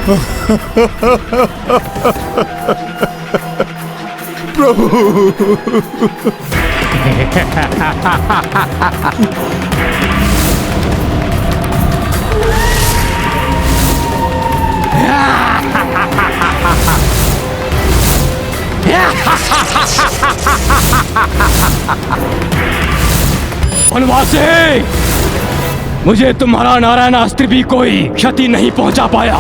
प्रभु। वनवासी, मुझे तुम्हारा नारायणास्त्र भी कोई क्षति नहीं पहुंचा पाया।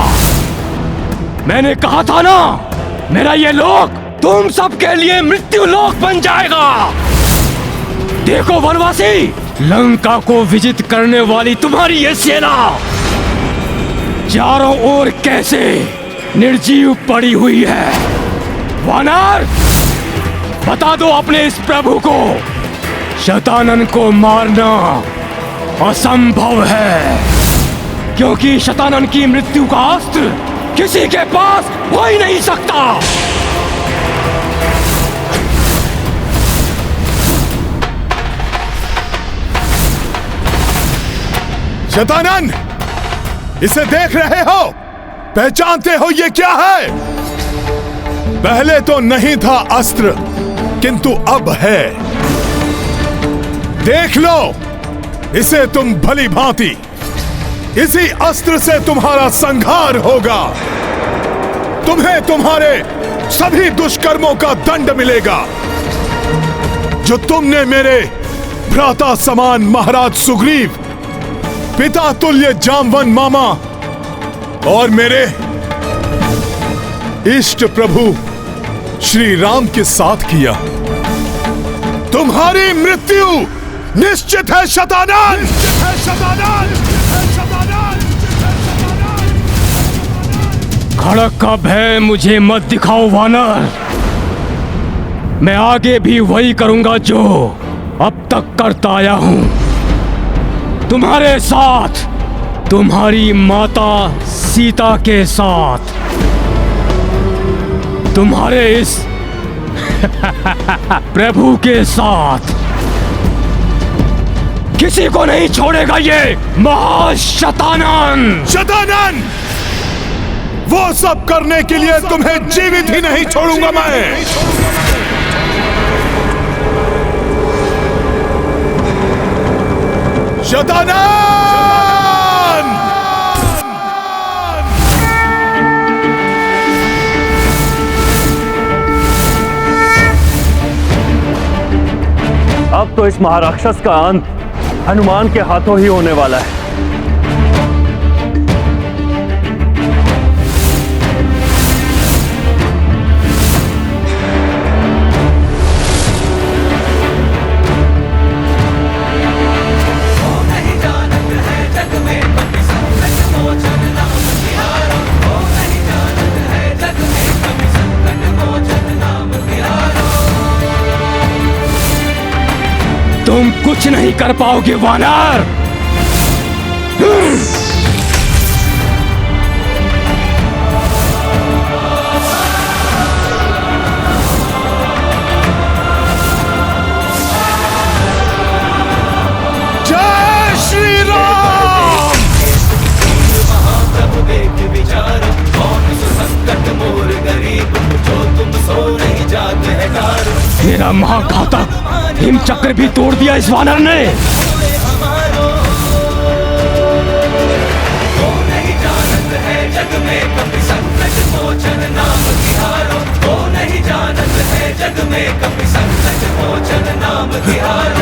मैंने कहा था ना, मेरा ये लोक तुम सबके लिए मृत्यु लोक बन जाएगा। देखो वनवासी, लंका को विजित करने वाली तुम्हारी ये सेना चारों ओर कैसे निर्जीव पड़ी हुई है। वानर, बता दो अपने इस प्रभु को, शतानन को मारना असंभव है, क्योंकि शतानन की मृत्यु का अस्त्र किसी के पास हो ही नहीं सकता। शतानन, इसे देख रहे हो? पहचानते हो ये क्या है? पहले तो नहीं था अस्त्र, किंतु अब है। देख लो इसे तुम भली भांति। इसी अस्त्र से तुम्हारा संहार होगा। तुम्हें तुम्हारे सभी दुष्कर्मों का दंड मिलेगा जो तुमने मेरे भ्राता समान महाराज सुग्रीव, पिता तुल्य जामवन मामा और मेरे इष्ट प्रभु श्री राम के साथ किया। तुम्हारी मृत्यु निश्चित है शतानन! निश्चित है शतानन! खड़क का भय मुझे मत दिखाओ वानर। मैं आगे भी वही करूंगा जो अब तक करता आया हूं। तुम्हारे साथ, तुम्हारी माता सीता के साथ, तुम्हारे इस प्रभु के साथ किसी को नहीं छोड़ेगा ये महाशतानन। शतानन, वो सब करने के लिए तुम्हें जीवित ही नहीं छोड़ूंगा मैं। शतानन! अब तो इस महाराक्षस का अंत हनुमान के हाथों ही होने वाला है। तुम कुछ नहीं कर पाओगे वानर। जय श्री राम! महाप्रभु देख विचार, कौन सुसंकट मोर गरीब, जो तुम सो नहीं जाते है कार। मेरा महाघातक हिम चक्र भी तोड़ दिया इस वानर ने। वो नहीं जानत है जग में कभी संकट मोचन नाम तिहारो। वो नहीं जानत है जग में कभी संकट मोचन नाम तिहारो।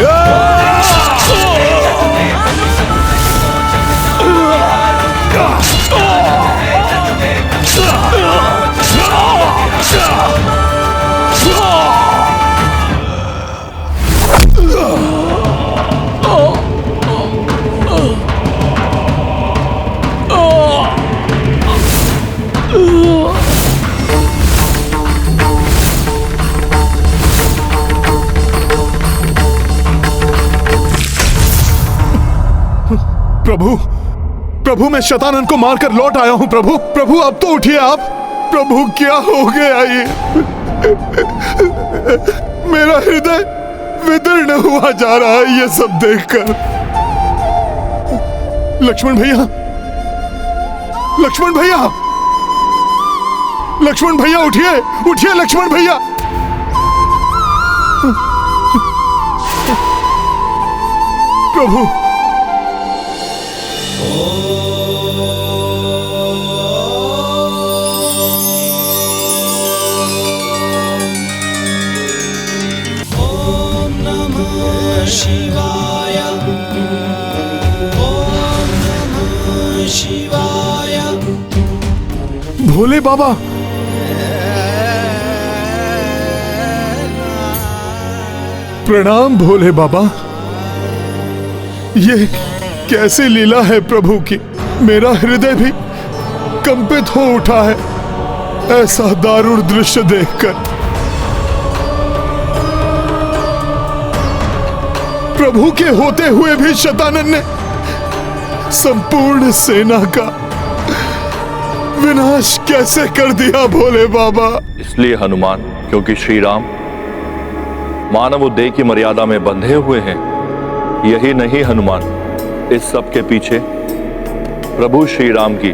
प्रभु, प्रभु मैं शतानन को मारकर लौट आया हूं। प्रभु, प्रभु अब तो उठिए आप। प्रभु क्या हो गया ये? मेरा हृदय विदीर्ण हुआ जा रहा है ये सब देखकर। लक्ष्मण भैया, लक्ष्मण भैया, लक्ष्मण भैया उठिए, उठिए लक्ष्मण भैया। प्रभु शिवाय ओम नमः शिवाय। भोले बाबा, प्रणाम भोले बाबा। ये कैसी लीला है प्रभु की, मेरा हृदय भी कंपित हो उठा है ऐसा दारुण दृश्य देखकर। प्रभु के होते हुए भी शतानन ने संपूर्ण सेना का विनाश कैसे कर दिया भोले बाबा? इसलिए हनुमान, क्योंकि श्री राम मानव देह की मर्यादा में बंधे हुए हैं। यही नहीं हनुमान, इस सब के पीछे प्रभु श्री राम की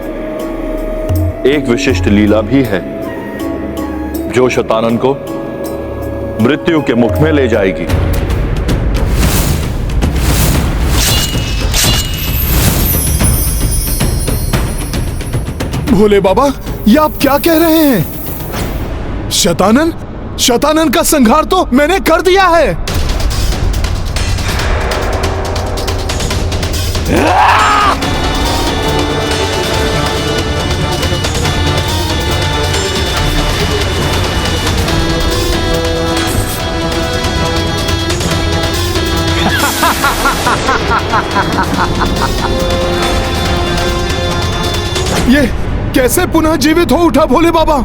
एक विशिष्ट लीला भी है जो शतानन को मृत्यु के मुख में ले जाएगी। भोले बाबा, ये आप क्या कह रहे हैं? शतानन का संहार तो मैंने कर दिया है। ये कैसे पुनः जीवित हो उठा भोले बाबा?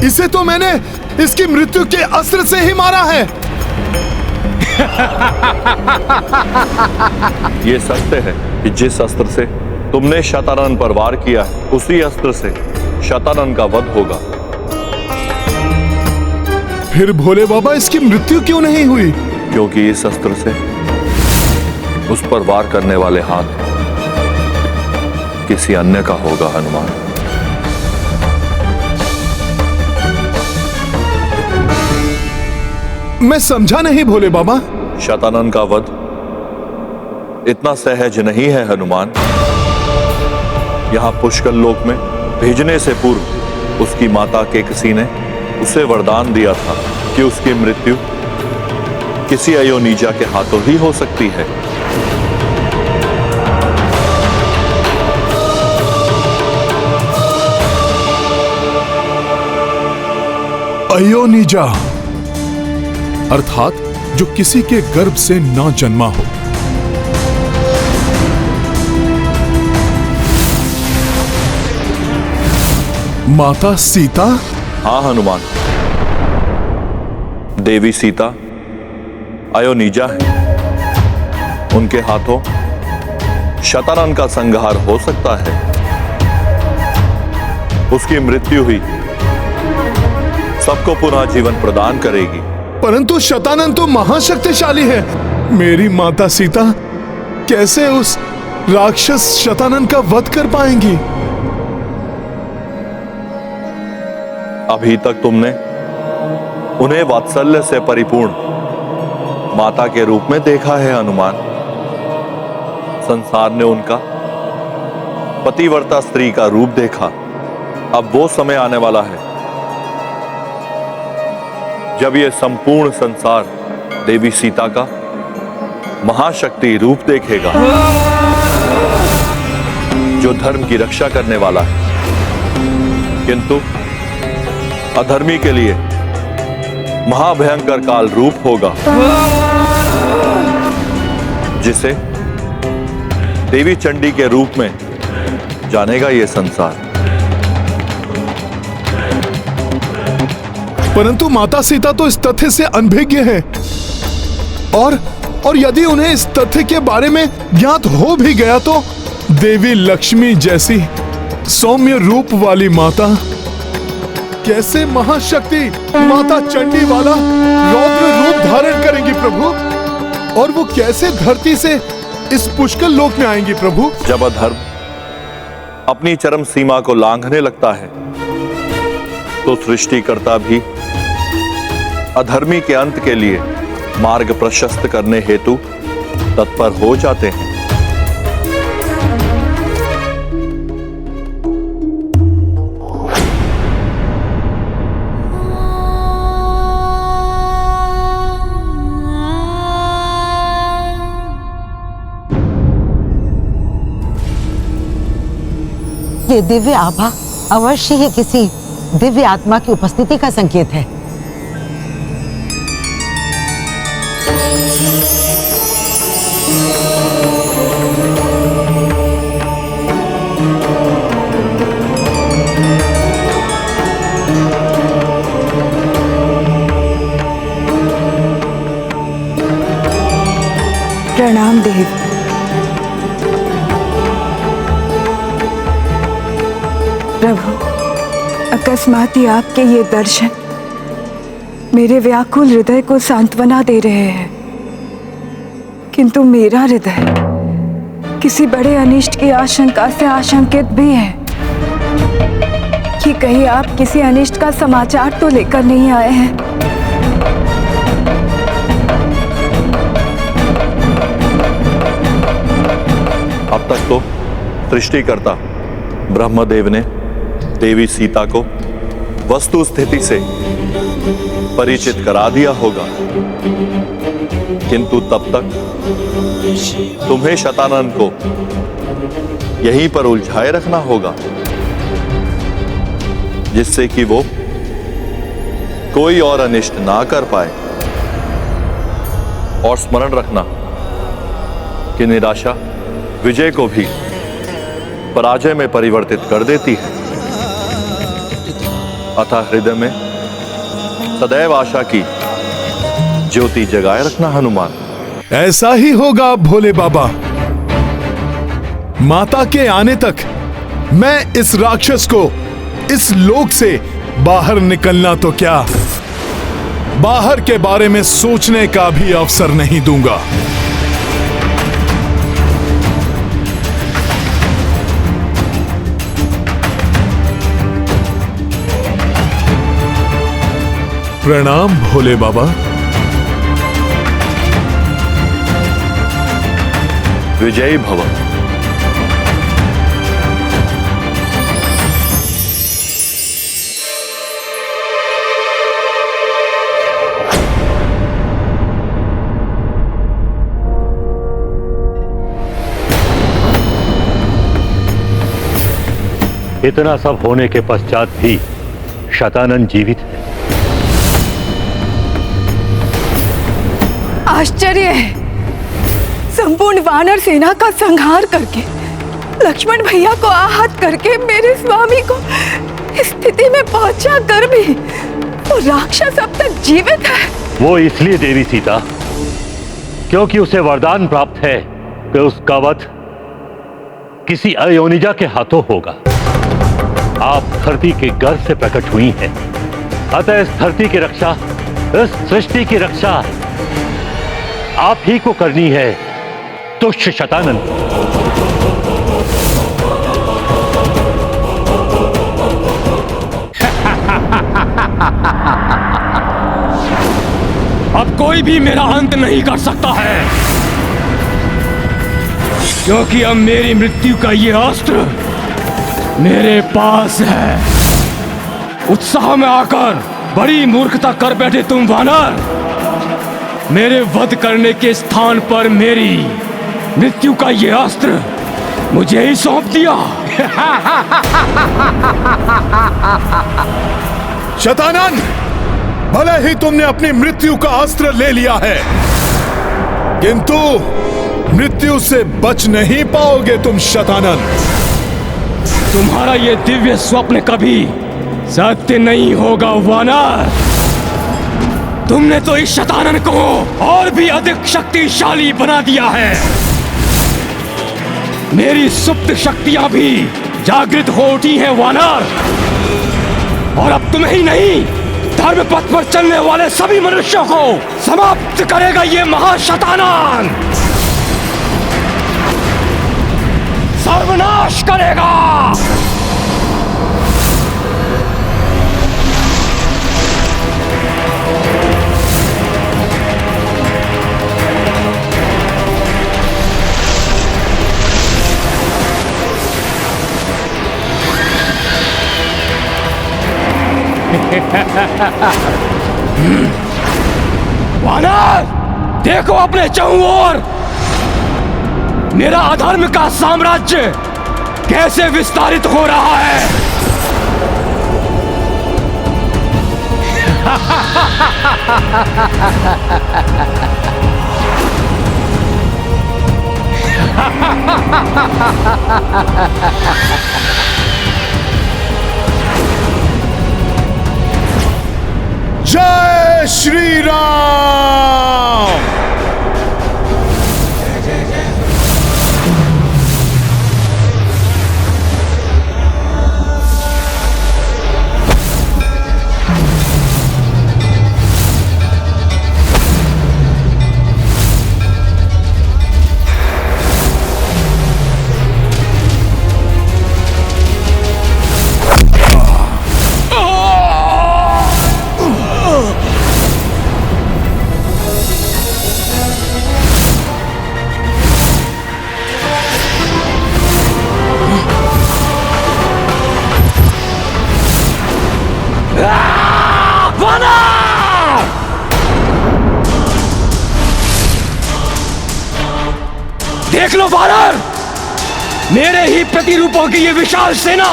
इसे तो मैंने इसकी मृत्यु के अस्त्र से ही मारा है। ये सत्य है कि जिस अस्त्र से तुमने शतानन पर वार किया है, उसी अस्त्र से शतानन का वध होगा। फिर भोले बाबा इसकी मृत्यु क्यों नहीं हुई? क्योंकि इस अस्त्र से उस पर वार करने वाले हाथ किसी अन्य का होगा हनुमान। मैं समझा नहीं भोले बाबा। शतानन का वध इतना सहज नहीं है हनुमान। यहां पुष्कर लोक में भेजने से पूर्व उसकी माता के किसी ने उसे वरदान दिया था कि उसकी मृत्यु किसी अयोनिजा के हाथों ही हो सकती है। अयोनिजा अर्थात जो किसी के गर्भ से ना जन्मा हो। माता सीता? हाँ हनुमान, देवी सीता अयोनिजा है। उनके हाथों शतानन का संहार हो सकता है। उसकी मृत्यु हुई सबको पुनः जीवन प्रदान करेगी। परंतु शतानन तो महाशक्तिशाली है। मेरी माता सीता कैसे उस राक्षस शतानन का वध कर पाएंगी? अभी तक तुमने उन्हें वात्सल्य से परिपूर्ण माता के रूप में देखा है हनुमान। संसार ने उनका पतिव्रता स्त्री का रूप देखा। अब वो समय आने वाला है जब यह संपूर्ण संसार देवी सीता का महाशक्ति रूप देखेगा, जो धर्म की रक्षा करने वाला है, किंतु अधर्मी के लिए महाभयंकर काल रूप होगा, जिसे देवी चंडी के रूप में जानेगा ये संसार। परंतु माता सीता तो इस तथ्य से अनभिज्ञ है, और यदि उन्हें इस तथ्य के बारे में ज्ञात हो भी गया तो देवी लक्ष्मी जैसी सौम्य रूप वाली माता कैसे महाशक्ति माता चंडी वाला रौद्र रूप धारण करेंगी प्रभु? और वो कैसे धरती से इस पुष्कर लोक में आएंगी प्रभु? जब अधर्म अपनी चरम सीमा को लांघने लगता है तो सृष्टिकर्ता भी अधर्मी के अंत के लिए मार्ग प्रशस्त करने हेतु तत्पर हो जाते हैं। ये दिव्य आभा अवश्य ही किसी दिव्य आत्मा की उपस्थिति का संकेत है। प्रणाम देव। प्रभु, अकस्मात ही आपके ये दर्शन मेरे व्याकुल हृदय को सांत्वना दे रहे हैं, किंतु मेरा हृदय किसी बड़े अनिष्ट की आशंका से आशंकित भी है कि कहीं आप किसी अनिष्ट का समाचार तो लेकर नहीं आए हैं। अब तक तो सृष्टिकर्ता ब्रह्मदेव ने देवी सीता को वस्तु स्थिति से परिचित करा दिया होगा, किंतु तब तक तुम्हें शतानन को यहीं पर उलझाए रखना होगा, जिससे कि वो कोई और अनिष्ट ना कर पाए। और स्मरण रखना कि निराशा विजय को भी पराजय में परिवर्तित कर देती है, अतः हृदय में सदैव आशा की ज्योति जगाए रखना हनुमान। ऐसा ही होगा भोले बाबा। माता के आने तक मैं इस राक्षस को इस लोक से बाहर निकलना तो क्या, बाहर के बारे में सोचने का भी अवसर नहीं दूंगा। प्रणाम भोले बाबा। विजयी भव। इतना सब होने के पश्चात भी शतानन जीवित है। आश्चर्य है, संपूर्ण वानर सेना का संहार करके, लक्ष्मण भैया को आहत करके, मेरे स्वामी को इस स्थिति में पहुंचा कर भी वो राक्षस अब तक जीवित है। वो इसलिए देवी सीता क्योंकि उसे वरदान प्राप्त है कि उसका वध किसी अयोनिजा के हाथों होगा। आप धरती के गर्भ से प्रकट हुई हैं, अतः इस धरती की रक्षा, इस सृष्टि की रक्षा आप ही को करनी है, तुच्छ शतानन। अब कोई भी मेरा अंत नहीं कर सकता है, क्योंकि अब मेरी मृत्यु का ये अस्त्र मेरे पास है। उत्साह में आकर बड़ी मूर्खता कर बैठे तुम वानर। मेरे वध करने के स्थान पर मेरी मृत्यु का ये अस्त्र मुझे ही सौंप दिया। शतानन, भले ही तुमने अपनी मृत्यु का अस्त्र ले लिया है, किंतु मृत्यु से बच नहीं पाओगे तुम शतानन। तुम्हारा ये दिव्य स्वप्न कभी सत्य नहीं होगा वानर। तुमने तो इस शतानन को और भी अधिक शक्तिशाली बना दिया है। मेरी सुप्त शक्तियां भी जागृत हो उठी हैं वानर, और अब तुम्हें ही नहीं, धर्म पथ पर चलने वाले सभी मनुष्यों को समाप्त करेगा ये महाशतानन। सर्वनाश करेगा। वानर, देखो अपने चारों ओर मेरा अधर्म का साम्राज्य कैसे विस्तारित हो रहा है। जय श्री राम। देख लो वानर, मेरे ही प्रतिरूपों की ये विशाल सेना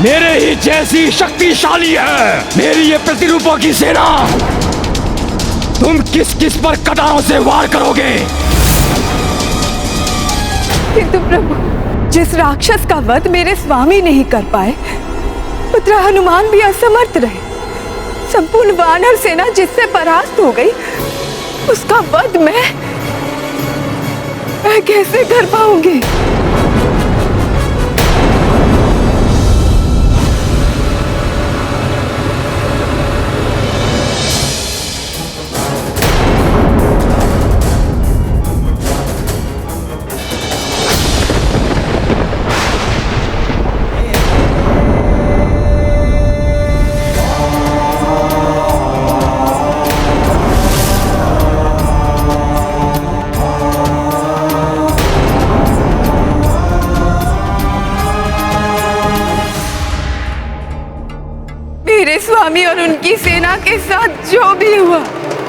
मेरे ही जैसी शक्तिशाली है। मेरी ये प्रतिरूपों की सेना, तुम किस किस पर कटारों से वार करोगे? किंतु प्रभु, जिस राक्षस का वध मेरे स्वामी नहीं कर पाए, पुत्र हनुमान भी असमर्थ रहे। संपूर्ण वानर सेना जिससे परास्त हो गई, उसका वध मैं कैसे कर पाऊंगी? मेरे स्वामी और उनकी सेना के साथ जो भी हुआ,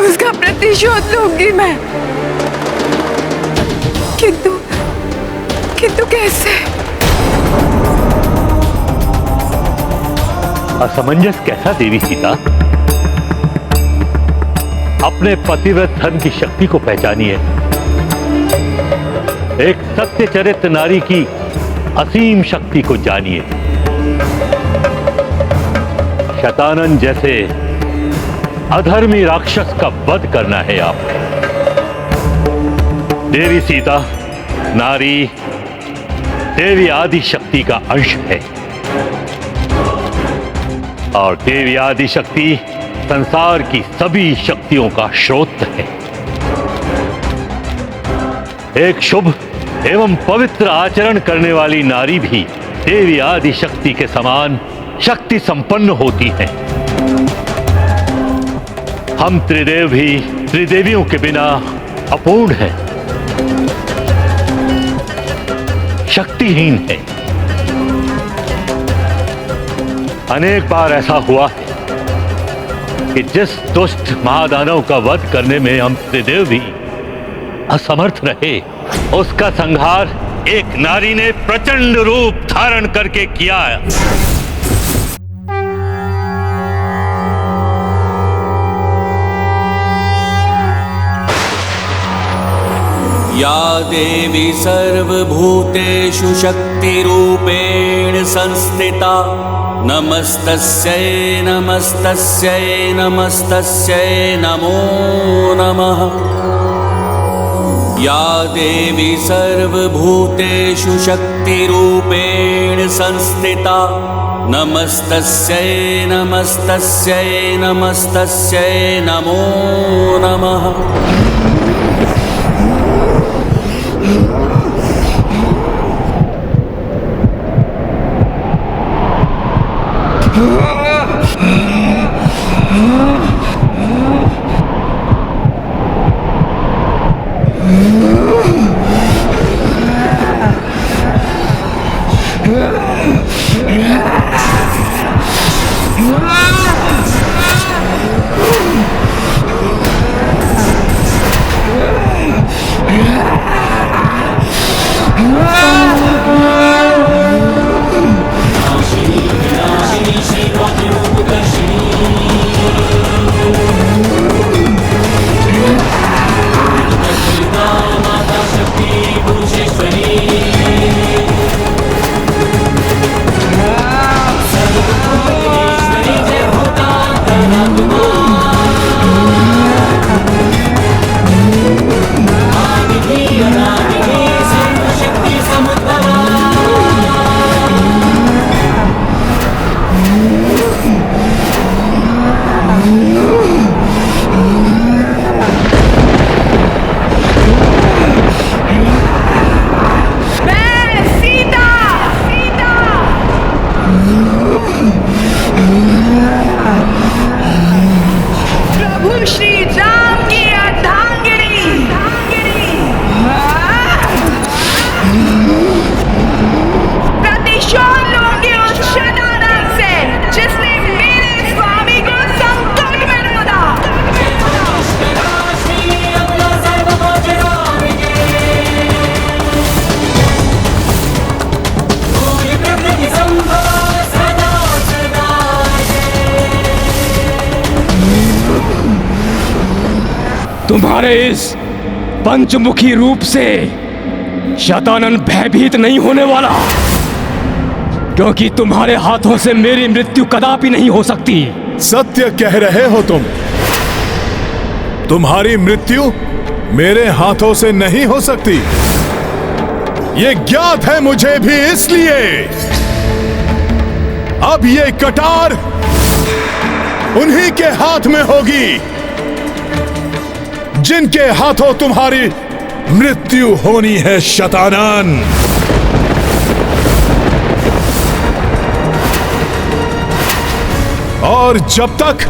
उसका प्रतिशोध लूंगी मैं। किंतु कैसे? असमंजस कैसा देवी सीता? अपने पतिव्रत धर्म की शक्ति को पहचानिए। एक सत्यचरित्र नारी की असीम शक्ति को जानिए। शतानन जैसे अधर्मी राक्षस का वध करना है आपको। देवी सीता नारी देवी आदि शक्ति का अंश है, और देवी आदि शक्ति संसार की सभी शक्तियों का स्रोत है। एक शुभ एवं पवित्र आचरण करने वाली नारी भी देवी आदि शक्ति के समान शक्ति संपन्न होती है। हम त्रिदेव भी त्रिदेवियों के बिना अपूर्ण हैं, शक्तिहीन हैं। अनेक बार ऐसा हुआ है कि जिस दुष्ट महादानव का वध करने में हम त्रिदेव भी असमर्थ रहे, उसका संहार एक नारी ने प्रचंड रूप धारण करके किया है। या देवी सर्वभूतेषु शक्तिरूपेण संस्थिता, नमस्तस्यै नमस्तस्यै नमस्तस्यै नमो नमः। या देवी सर्वभूतेषु शक्तिरूपेण संस्थिता, नमस्तस्यै नमस्तस्यै नमस्तस्यै नमो नमः। तुम्हारे इस पंचमुखी रूप से शतानन भयभीत नहीं होने वाला, क्योंकि तुम्हारे हाथों से मेरी मृत्यु कदापि नहीं हो सकती। सत्य कह रहे हो तुम। तुम्हारी मृत्यु मेरे हाथों से नहीं हो सकती। ये ज्ञात है मुझे भी, इसलिए अब ये कटार उन्हीं के हाथ में होगी जिनके हाथों तुम्हारी मृत्यु होनी है शतानन। और जब तक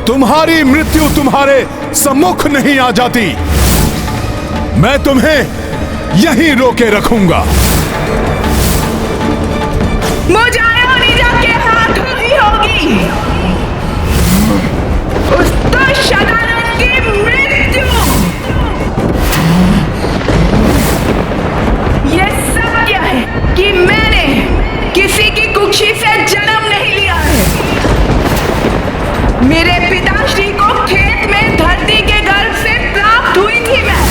तुम्हारी मृत्यु तुम्हारे सम्मुख नहीं आ जाती, मैं तुम्हें यहीं रोके रखूंगा। मुझे अयोनिजा के हाथों ही होगी उस दुष्ट शतानन की मृत्यु। ये सत्य है कि मैंने किसी की कुक्षी से जन्म नहीं लिया है। मेरे पिताश्री को खेत में धरती के गर्भ से प्राप्त हुई थी मैं।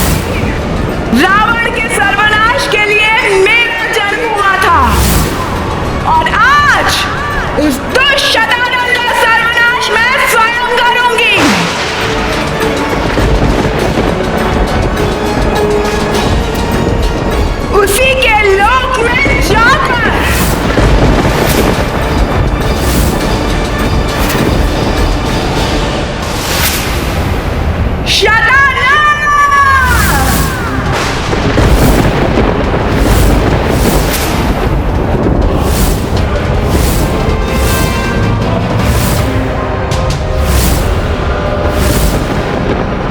रावण के सर्वनाश के लिए मेरा जन्म हुआ था, और आज उस दुष्ट शतानन का सर्वनाश मैं स्वयं करूंगी। उसी के लोक में जाकर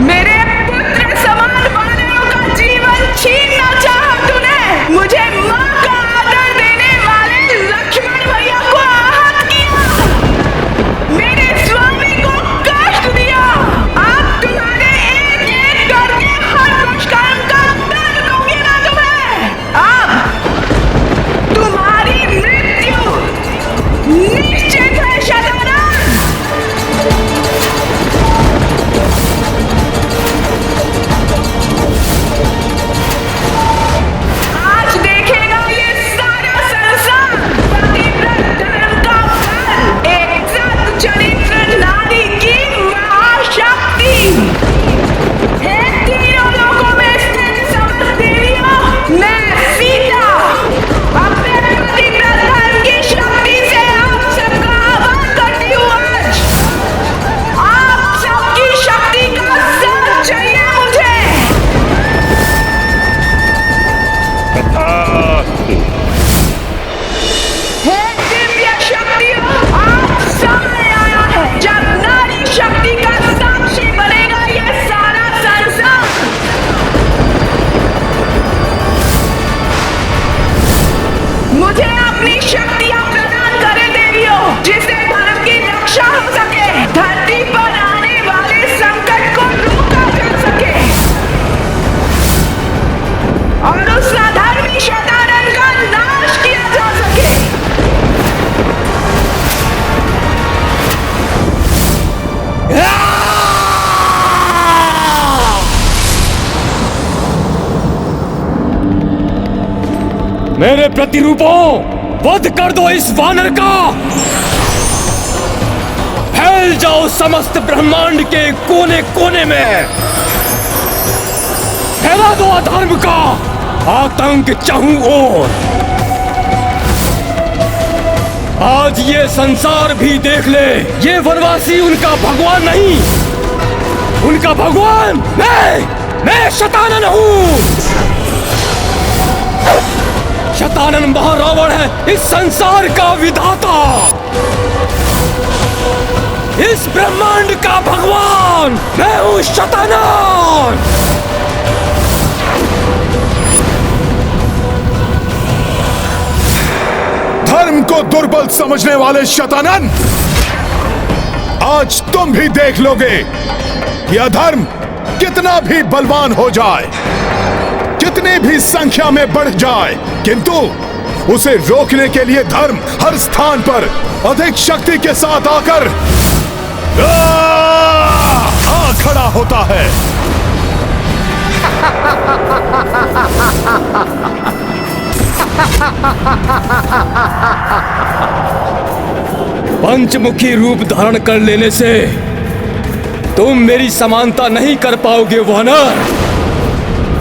मेरे पुत्र समान वानरों का जीवन छीनना चाहा तूने। मुझे मां का आदर देने वाले लक्ष्मण भैया को आहत किया, मेरे स्वामी को कष्ट दिया। अब तुम्हारे एक-एक करके हर दुष्कर्म का दंड दूंगी ना तुम्हें। अब तुम्हारी मृत्यु निश्चित है शतानन। आज देखेगा ये सारा संसार पतिव्रत धर्म का फल, एक सत चरित्र नारी की महाशक्ति। हे तीनों लोकों में स्थित समस्त देवियों, मैं सीता अपने पतिव्रत धर्म की शक्ति से आप सबका आह्वान करती हूँ। आज आप सबकी शक्ति का साथ चाहिए मुझे। हे दिव्य शक्तियों, आज समय आया है जब नारी शक्ति का साक्षी बनेगा ये सारा संसार। मुझे अपनी शक्तियां प्रदान करें देवियों, जिससे धर्म की रक्षा हो सके, धरती पर आने वाले संकट को रोका जा सके और उस अधर्मी शतानन का नाश किया जा सके। मेरे प्रतिरूपों, वध कर दो इस वानर का। फैल जाओ समस्त ब्रह्मांड के कोने कोने में। फैला दो अधर्म का आतंक चाहूं ओर। आज ये संसार भी देख ले, ये वनवासी उनका भगवान नहीं, उनका भगवान मैं शतानन हूं। शतानन महारावण है इस संसार का विधाता, इस ब्रह्मांड का भगवान। मैं हूं शतानन। धर्म को दुर्बल समझने वाले शतानन, आज तुम भी देख लोगे कि अधर्म कितना भी बलवान हो जाए, कितनी भी संख्या में बढ़ जाए, किंतु उसे रोकने के लिए धर्म हर स्थान पर अधिक शक्ति के साथ आकर आ खड़ा होता है। पंचमुखी रूप धारण कर लेने से तुम मेरी समानता नहीं कर पाओगे वानर।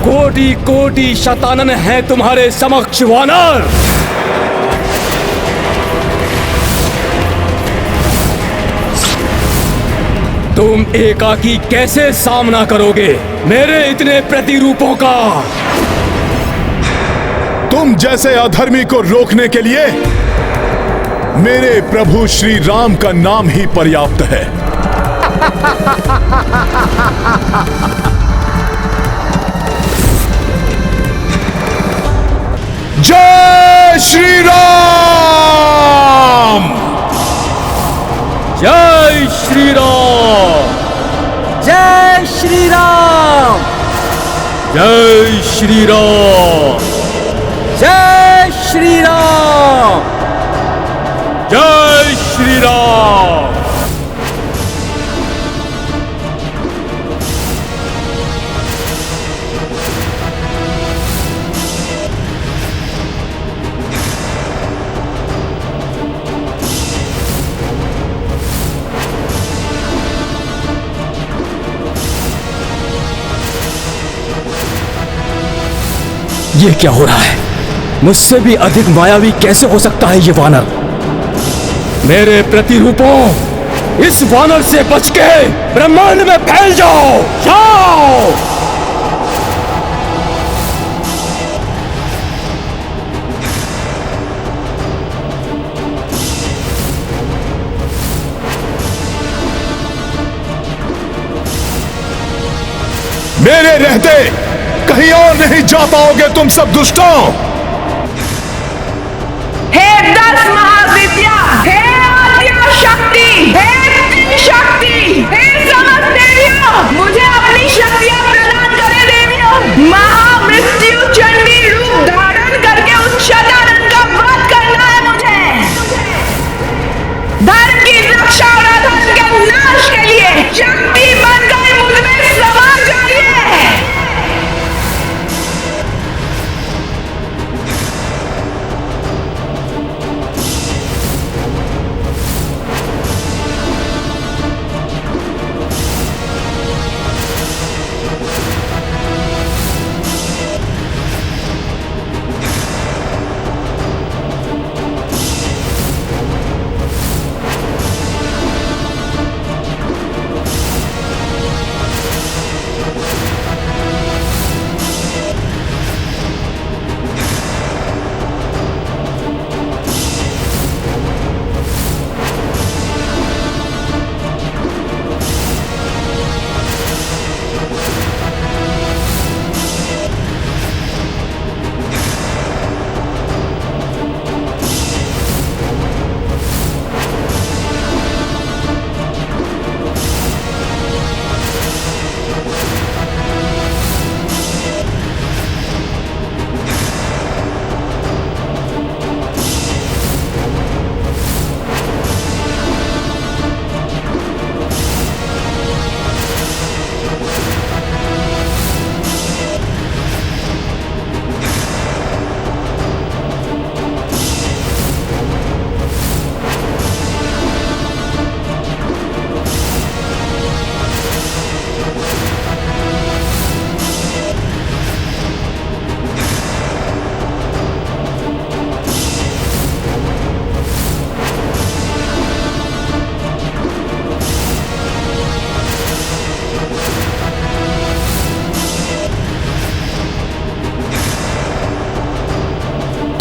कोटि कोटि शतानन है तुम्हारे समक्ष वानर। तुम एकाकी कैसे सामना करोगे मेरे इतने प्रतिरूपों का? तुम जैसे अधर्मी को रोकने के लिए मेरे प्रभु श्री राम का नाम ही पर्याप्त है। जय श्री राम! जय श्री राम! जय श्री राम! जय श्री राम! जय श्री राम! जय श्री राम! ये क्या हो रहा है? मुझसे भी अधिक मायावी कैसे हो सकता है ये वानर? मेरे प्रतिरूपों, इस वानर से बच के ब्रह्मांड में फैल जाओ! जाओ! मेरे रहते कहीं और नहीं जा पाओगे तुम सब दुष्टों। हे 10 महाविद्या, हे आद्या शक्ति, हे शक्ति, हे समस्त देवियों, मुझे अपनी शक्तियां प्रदान करें देवियों। महामृत्यु चंडी रूप धारण करके उस शतानन का वध करना है मुझे। धर्म की रक्षा और अधर्म के नाश के लिए शक्ति बनकर मुझमें समा जाइए।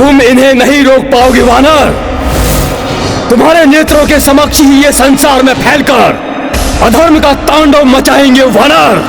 तुम इन्हें नहीं रोक पाओगे वानर। तुम्हारे नेत्रों के समक्ष ही ये संसार में फैलकर अधर्म का तांडव मचाएंगे वानर।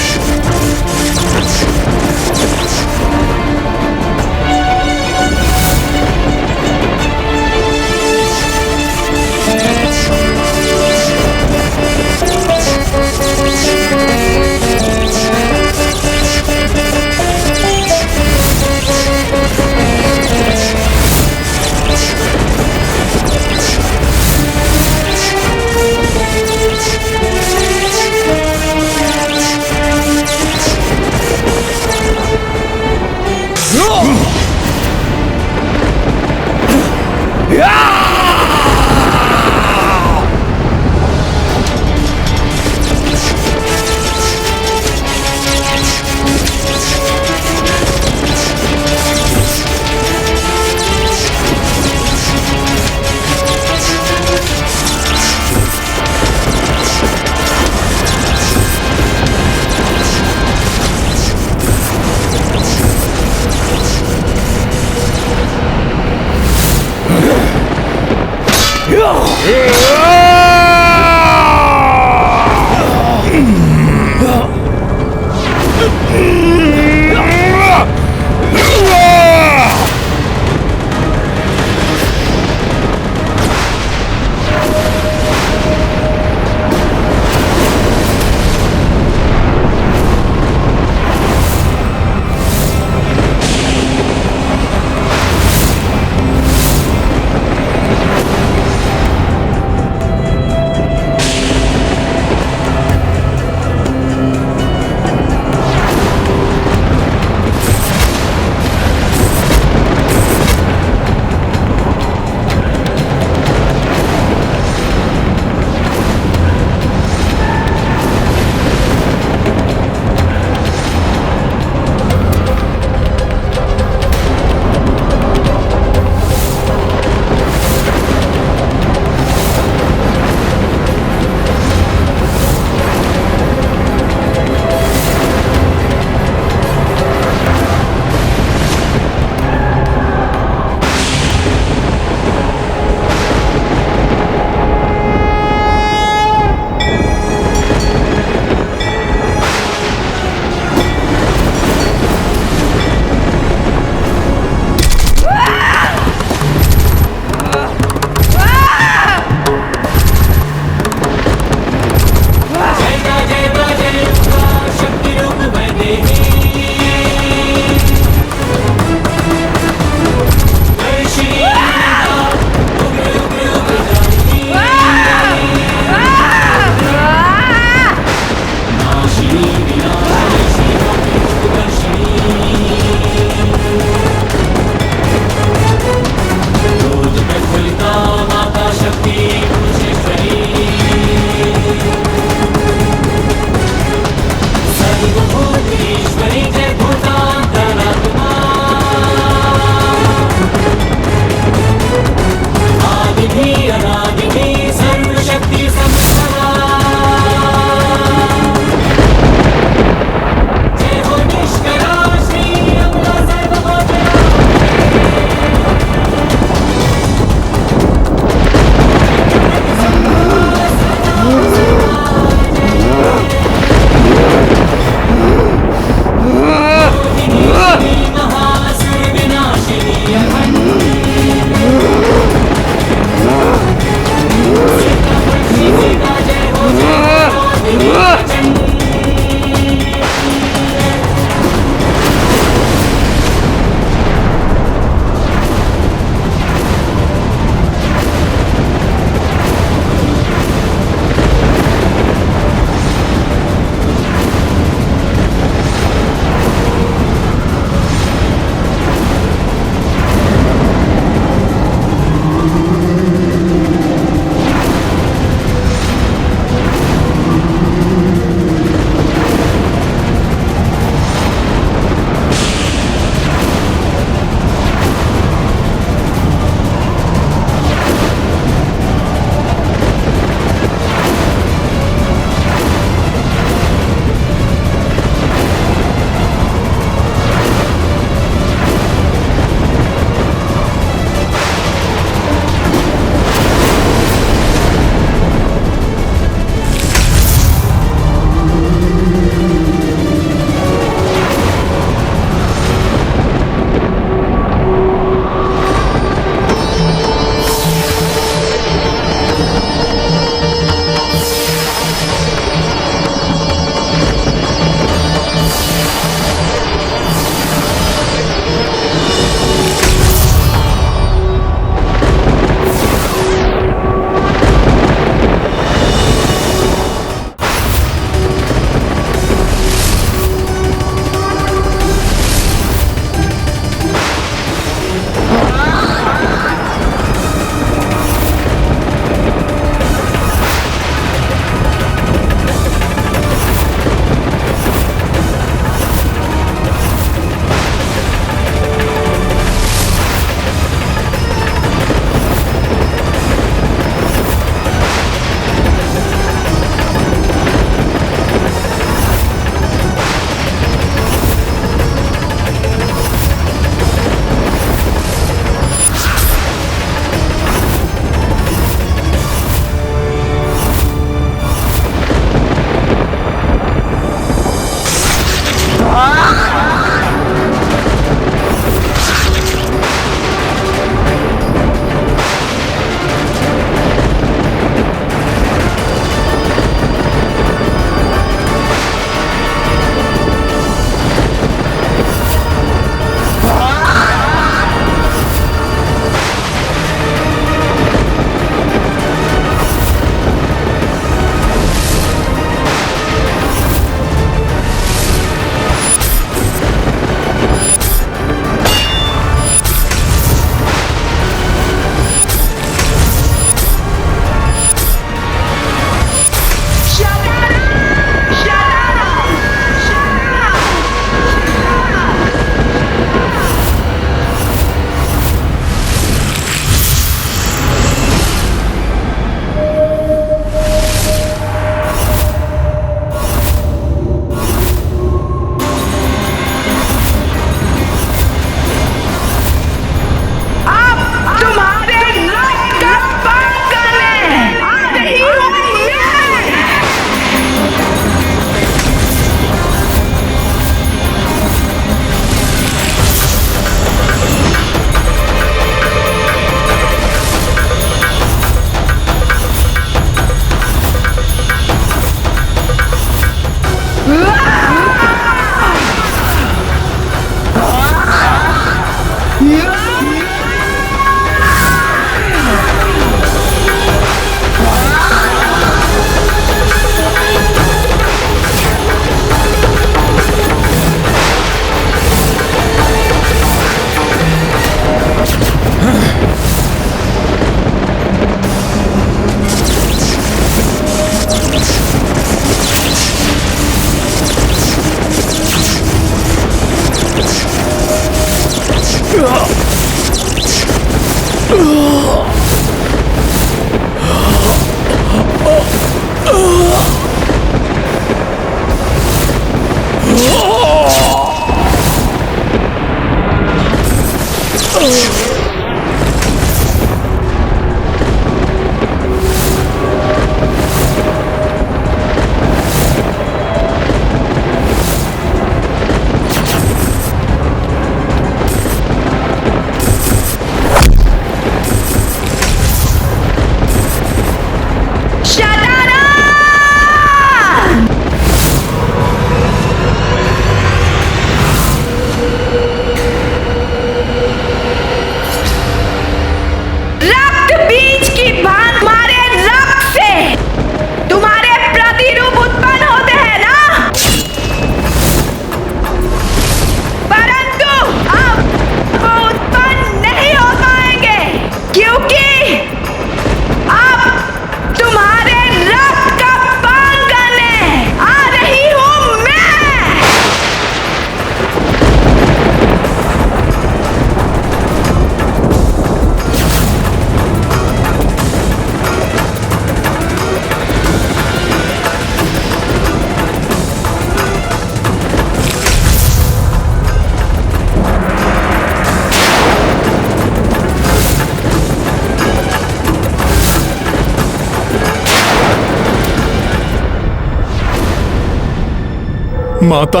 माता,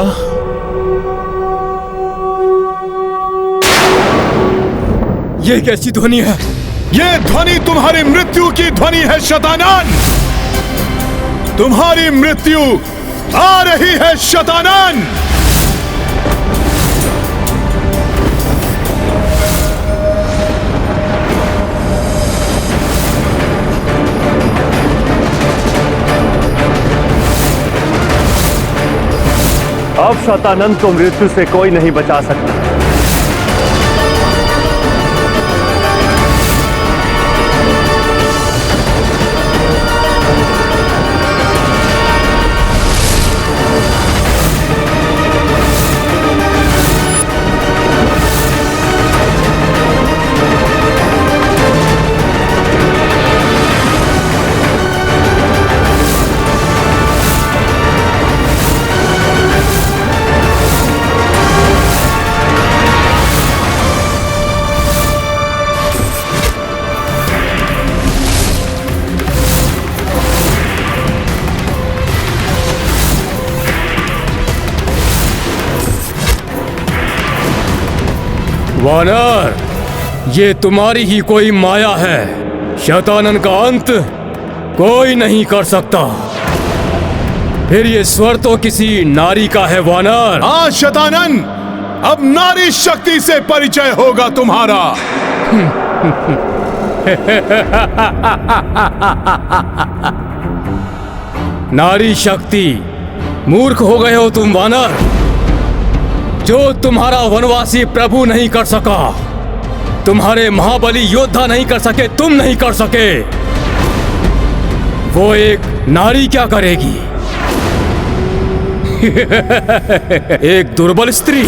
ये कैसी ध्वनि है? ये ध्वनि तुम्हारी मृत्यु की ध्वनि है शतानन। तुम्हारी मृत्यु आ रही है शतानन। अब शतानंद को मृत्यु से कोई नहीं बचा सकता। वानर, ये तुम्हारी ही कोई माया है। शतानन का अंत कोई नहीं कर सकता। फिर ये स्वर तो किसी नारी का है वानर। हाँ शतानन, अब नारी शक्ति से परिचय होगा तुम्हारा। नारी शक्ति? मूर्ख हो गए हो तुम वानर। जो तुम्हारा वनवासी प्रभु नहीं कर सका, तुम्हारे महाबली योद्धा नहीं कर सके, तुम नहीं कर सके, वो एक नारी क्या करेगी? एक दुर्बल स्त्री।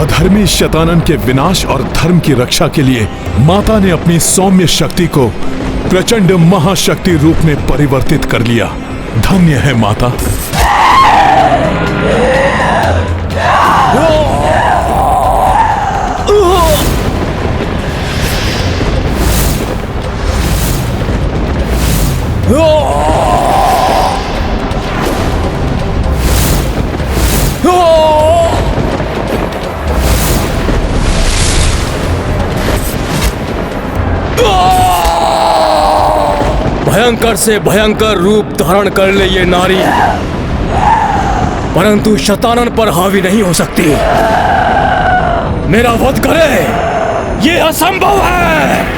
अधर्मी शतानन के विनाश और धर्म की रक्षा के लिए माता ने अपनी सौम्य शक्ति को प्रचंड महाशक्ति रूप में परिवर्तित कर लिया। धन्य है माता। भयंकर से भयंकर रूप धारण कर ले ये नारी, परंतु शतानन पर हावी नहीं हो सकती। मेरा वध करे, ये असंभव है।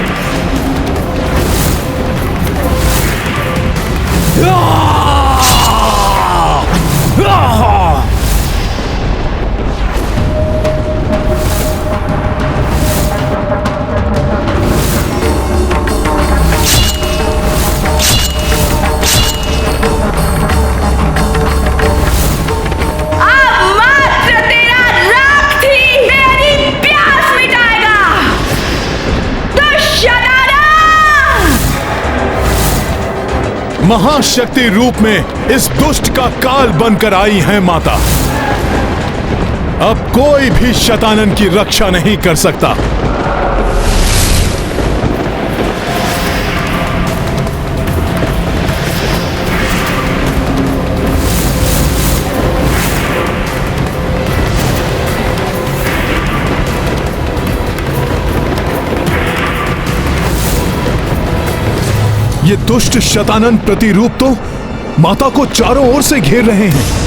महाशक्ति रूप में इस दुष्ट का काल बनकर आई हैं माता। अब कोई भी शतानन की रक्षा नहीं कर सकता। ये दुष्ट शतानन प्रतिरूप तो माता को चारों ओर से घेर रहे हैं।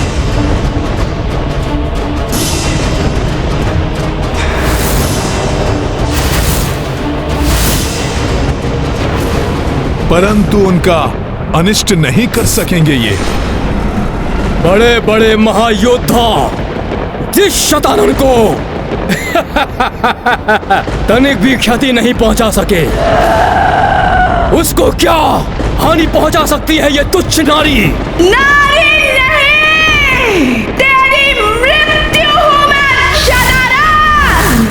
परंतु उनका अनिष्ट नहीं कर सकेंगे ये। बड़े बड़े महायोद्धा जिस शतानन को तनिक भी क्षति नहीं पहुंचा सके, उसको क्या हानि पहुंचा सकती है ये तुच्छ नारी? नारी नहीं, तेरी मृत्यु हूं मैं शतानन।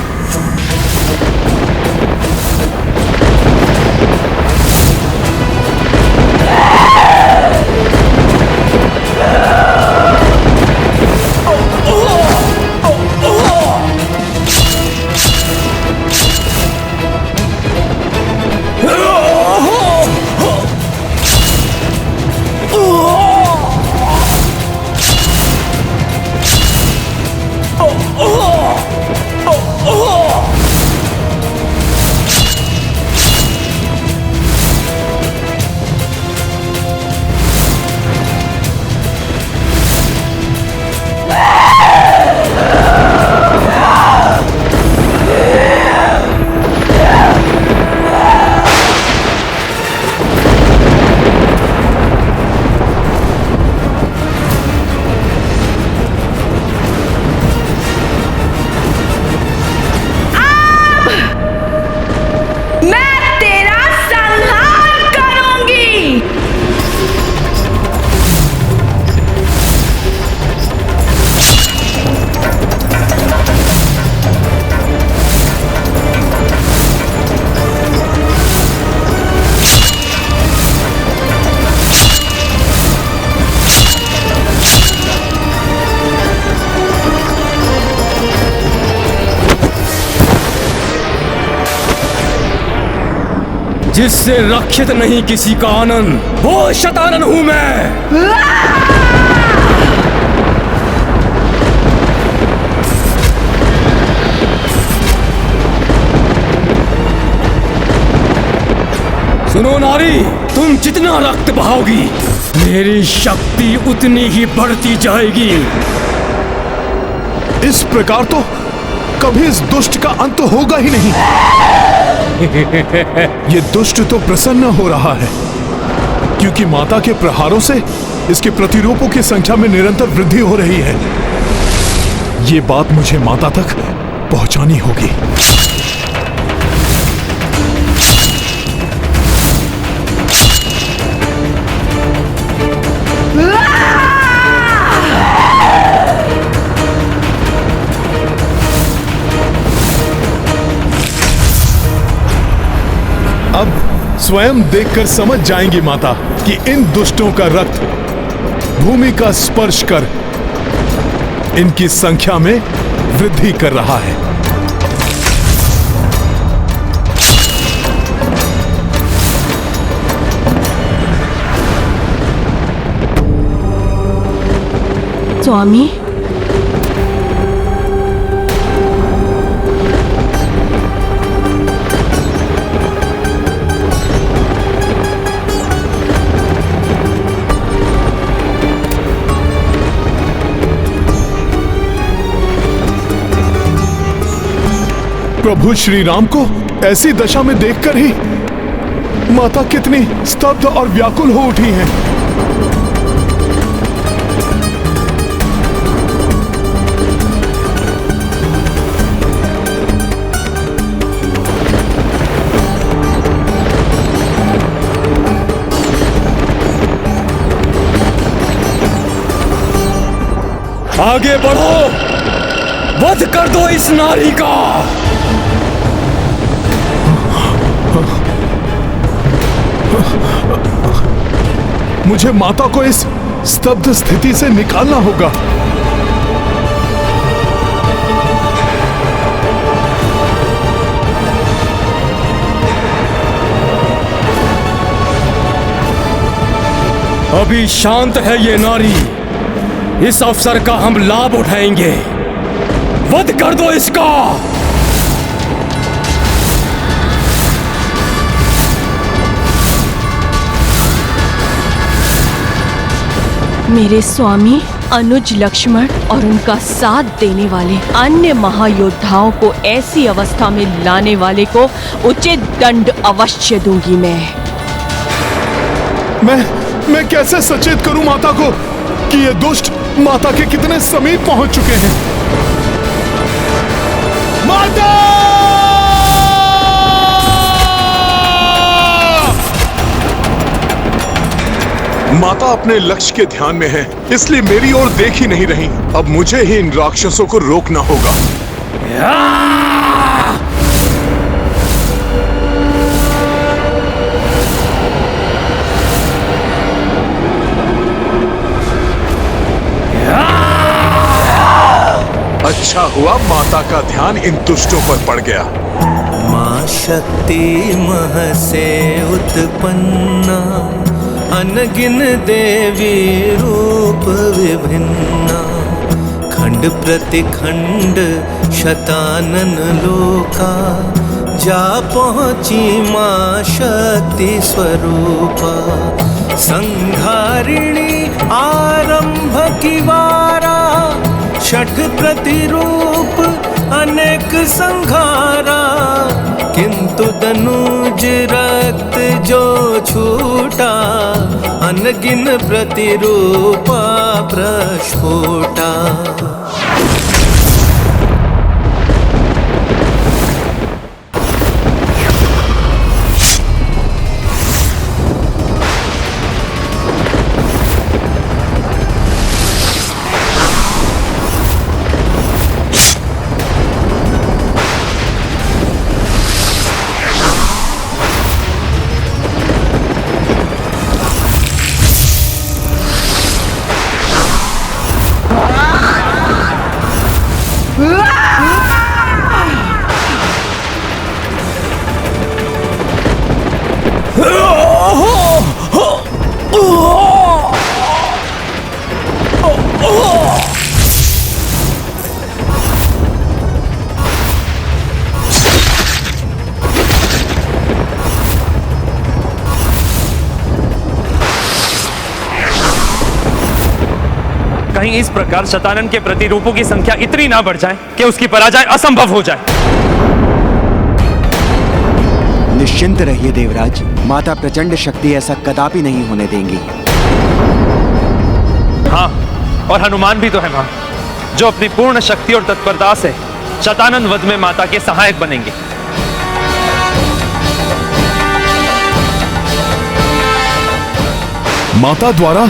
जिससे रक्षित नहीं किसी का आनंद, वो शतानन हूं मैं। सुनो नारी, तुम जितना रक्त बहाओगी, मेरी शक्ति उतनी ही बढ़ती जाएगी। इस प्रकार तो कभी इस दुष्ट का अंत होगा ही नहीं। ये दुष्ट तो प्रसन्न हो रहा है क्योंकि माता के प्रहारों से इसके प्रतिरूपों की संख्या में निरंतर वृद्धि हो रही है। ये बात मुझे माता तक पहुंचानी होगी। अब स्वयं देखकर समझ जाएंगी माता कि इन दुष्टों का रक्त भूमि का स्पर्श कर इनकी संख्या में वृद्धि कर रहा है। स्वामी, प्रभु श्री राम को ऐसी दशा में देखकर ही माता कितनी स्तब्ध और व्याकुल हो उठी हैं। आगे बढ़ो, वध कर दो इस नारी का। मुझे माता को इस स्तब्ध स्थिति से निकालना होगा। अभी शांत है ये नारी। इस अवसर का हम लाभ उठाएंगे। वध कर दो इसका। मेरे स्वामी अनुज लक्ष्मण और उनका साथ देने वाले अन्य महायोद्धाओं को ऐसी अवस्था में लाने वाले को उचित दंड अवश्य दूंगी मैं कैसे सचेत करूं माता को कि ये दुष्ट माता के कितने समीप पहुंच चुके हैं। माता! माता अपने लक्ष्य के ध्यान में है, इसलिए मेरी ओर देख ही नहीं रही। अब मुझे ही इन राक्षसों को रोकना होगा। अच्छा हुआ माता का ध्यान इन दुष्टों पर पड़ गया। मां शक्ति मह से उत्पन्ना, अनगिन देवी रूप विभिन्ना, खंड प्रतिखंड शतानन लोका, जा पहुंची मां शक्ति स्वरूपा। संहारिणी आरंभ की वारा, छठ प्रतिरूप अनेक संघारा, किंतु दनुज रक्त जो छूटा, अनगिन प्रतिरूपा प्रस्फुटा। कहीं इस प्रकार शतानन के प्रतिरूपों की संख्या इतनी ना बढ़ जाए कि उसकी पराजय असंभव हो जाए। निश्चिंत रहिए देवराज, माता प्रचंड शक्ति ऐसा कदापि नहीं होने देंगी। हाँ, और हनुमान भी तो है मां, जो अपनी पूर्ण शक्ति और तत्परता से शतानन वध में माता के सहायक बनेंगे। माता द्वारा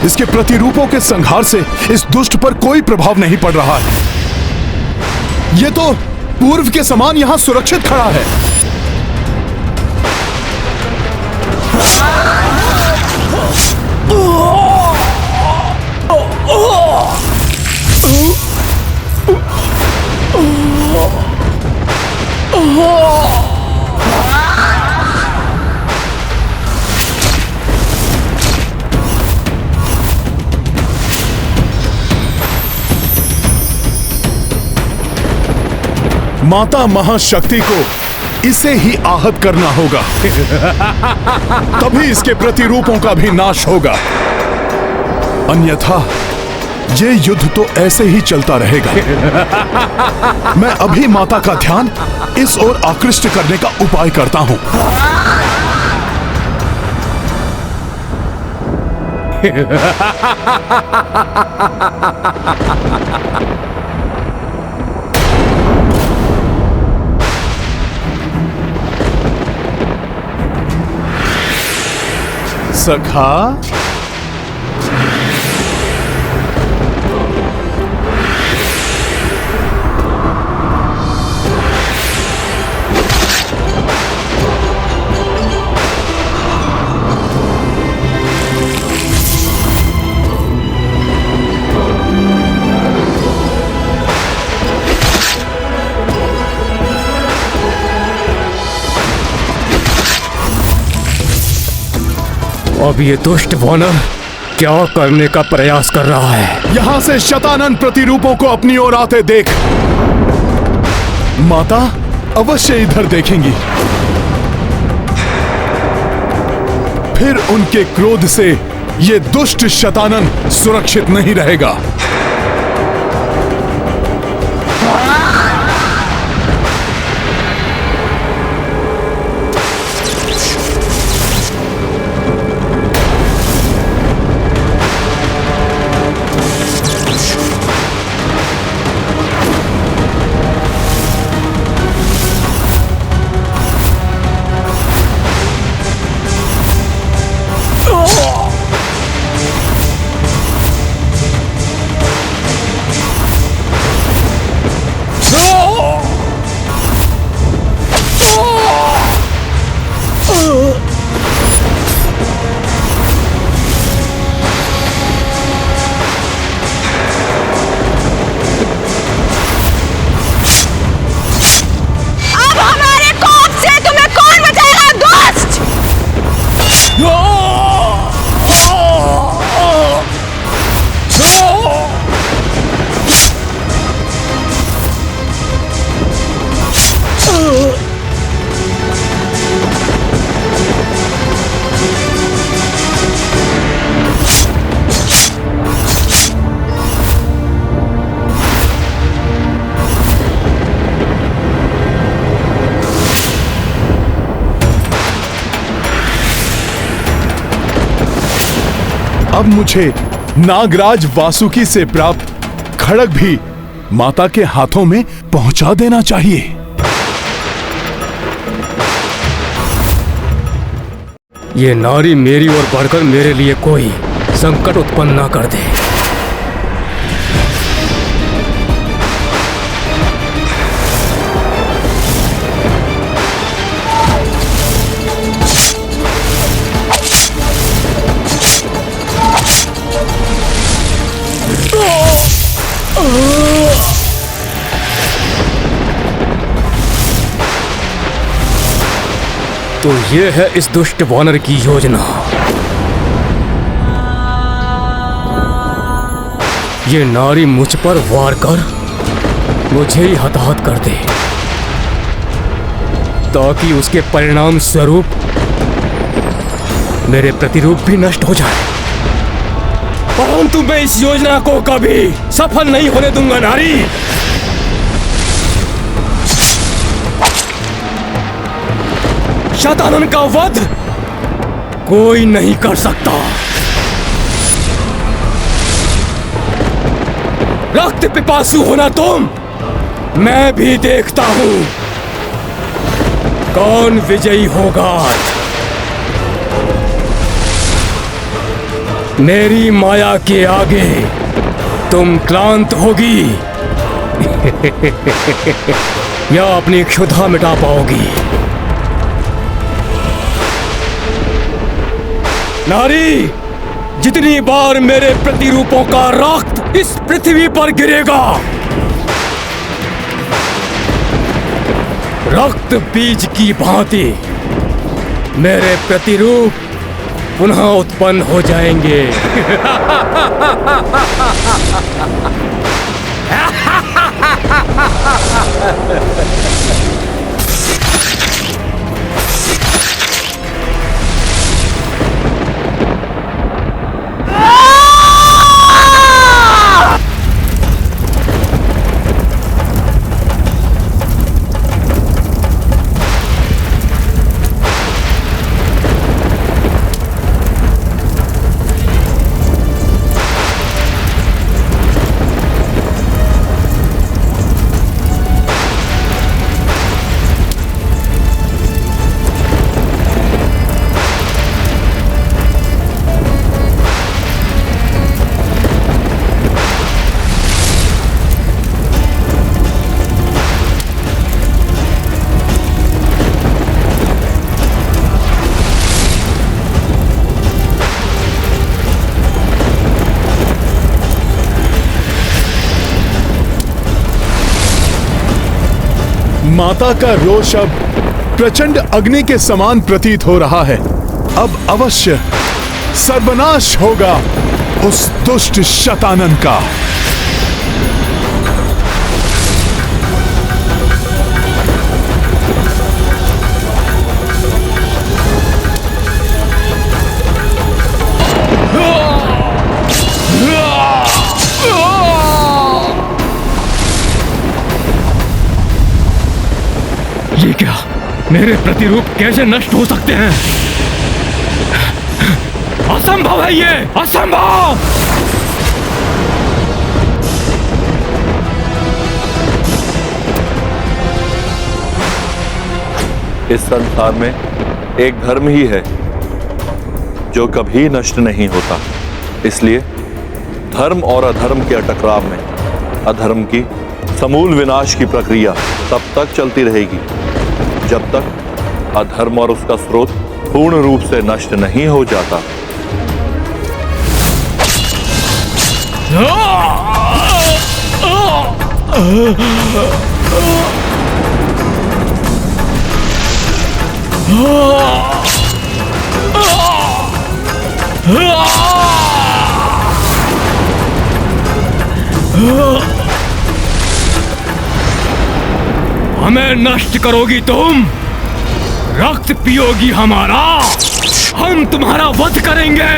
इसके प्रतिरूपों के संहार से इस दुष्ट पर कोई प्रभाव नहीं पड़ रहा है। ये तो पूर्व के समान यहां सुरक्षित खड़ा है। माता महाशक्ति को इसे ही आहत करना होगा। तभी इसके प्रतिरूपों का भी नाश होगा, अन्यथा ये युद्ध तो ऐसे ही चलता रहेगा। मैं अभी माता का ध्यान इस ओर आकृष्ट करने का उपाय करता हूं। सखा, अब ये दुष्ट वानर क्या करने का प्रयास कर रहा है? यहां से शतानन प्रतिरूपों को अपनी ओर आते देख। माता अवश्य इधर देखेंगी, फिर उनके क्रोध से ये दुष्ट शतानन सुरक्षित नहीं रहेगा। अब मुझे नागराज वासुकी से प्राप्त खड़ग भी माता के हाथों में पहुंचा देना चाहिए। ये नारी मेरी ओर बढ़कर मेरे लिए कोई संकट उत्पन्न ना कर दे। तो ये है इस दुष्ट वानर की योजना। ये नारी मुझ पर वार कर मुझे ही हताहत कर दे, ताकि उसके परिणाम स्वरूप मेरे प्रतिरूप भी नष्ट हो जाए। परंतु मैं इस योजना को कभी सफल नहीं होने दूंगा नारी। शतानन का वध कोई नहीं कर सकता। रक्त पिपासु होना तुम, मैं भी देखता हूं कौन विजयी होगा। मेरी माया के आगे तुम क्लांत होगी या अपनी क्षुधा मिटा पाओगी। नारी, जितनी बार मेरे प्रतिरूपों का रक्त इस पृथ्वी पर गिरेगा, रक्त बीज की भांति मेरे प्रतिरूप पुनः उत्पन्न हो जाएंगे। माता का रोष अब प्रचंड अग्नि के समान प्रतीत हो रहा है। अब अवश्य सर्वनाश होगा उस दुष्ट शतानन का। ये क्या? मेरे प्रतिरूप कैसे नष्ट हो सकते हैं? असंभव है ये, असंभव! इस संसार में एक धर्म ही है जो कभी नष्ट नहीं होता। इसलिए धर्म और अधर्म के टकराव में अधर्म की समूल विनाश की प्रक्रिया तब तक चलती रहेगी जब तक अधर्म और उसका स्रोत पूर्ण रूप से नष्ट नहीं हो जाता। हमें नष्ट करोगी तुम, रक्त पियोगी हमारा, हम तुम्हारा वध करेंगे।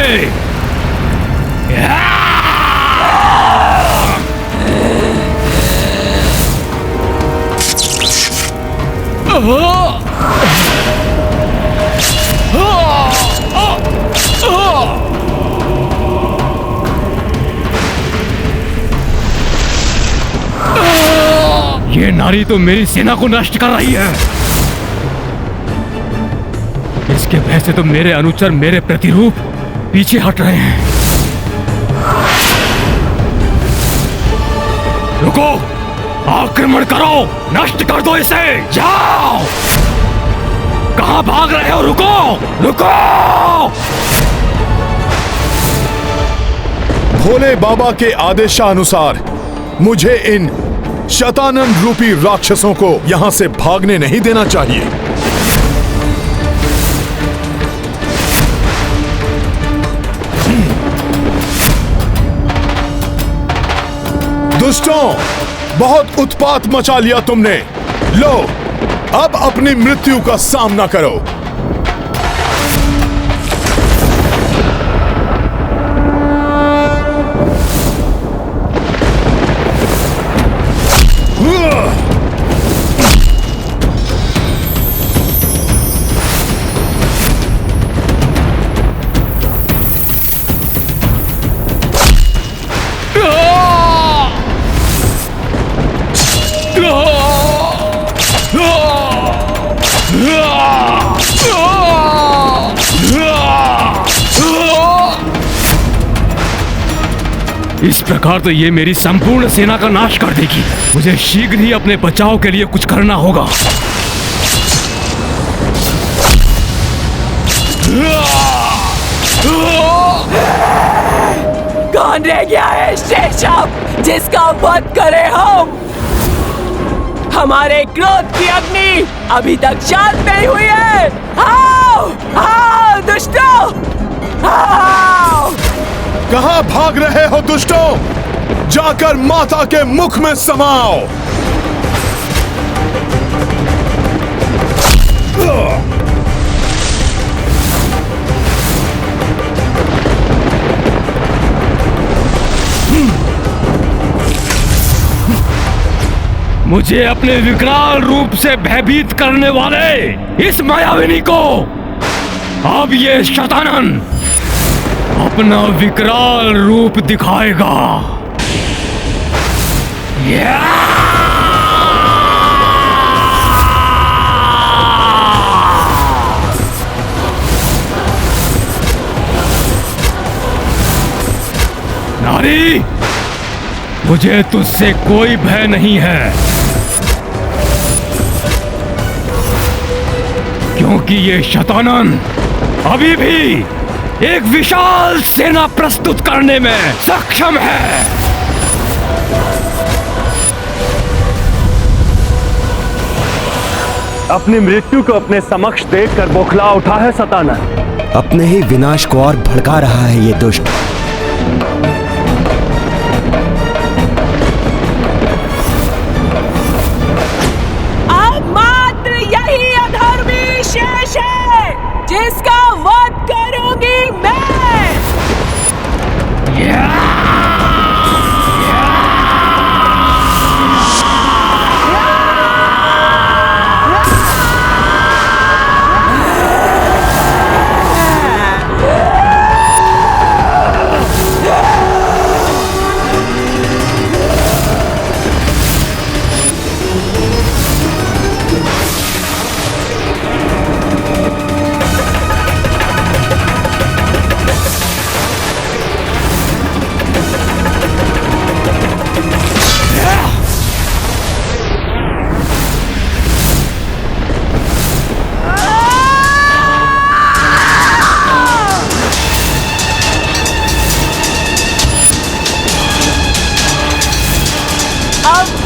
ये नारी तो मेरी सेना को नष्ट कर रही है। इसके भय से तो मेरे अनुचर, मेरे प्रतिरूप पीछे हट रहे हैं। रुको, आक्रमण करो, नष्ट कर दो इसे, जाओ! कहां भाग रहे हो? रुको, रुको! भोले बाबा के आदेशानुसार मुझे इन शतानन रूपी राक्षसों को यहां से भागने नहीं देना चाहिए। दुष्टों, बहुत उत्पात मचा लिया तुमने। लो, अब अपनी मृत्यु का सामना करो। इस प्रकार तो ये मेरी संपूर्ण सेना का नाश कर देगी। मुझे शीघ्र ही अपने बचाव के लिए कुछ करना होगा। कौन रह गया है शेषव जिसका वध करे हम? हमारे क्रोध की अग्नि अभी तक शांत नहीं हुई है। आओ, आओ दुष्टों, आओ! कहां भाग रहे हो दुष्टों? जाकर माता के मुख में समाओ। मुझे अपने विकराल रूप से भयभीत करने वाले इस मायाविनी को अब ये शतानन अपना विकराल रूप दिखाएगा। नारी, मुझे तुझसे कोई भय नहीं है, क्योंकि ये शतानन अभी भी एक विशाल सेना प्रस्तुत करने में सक्षम है। अपनी मृत्यु को अपने समक्ष देखकर बौखला उठा है शतानन। अपने ही विनाश को और भड़का रहा है ये दुष्ट। अब मात्र यही अधर्मी शेष है जिसका वध करूंगी मैं।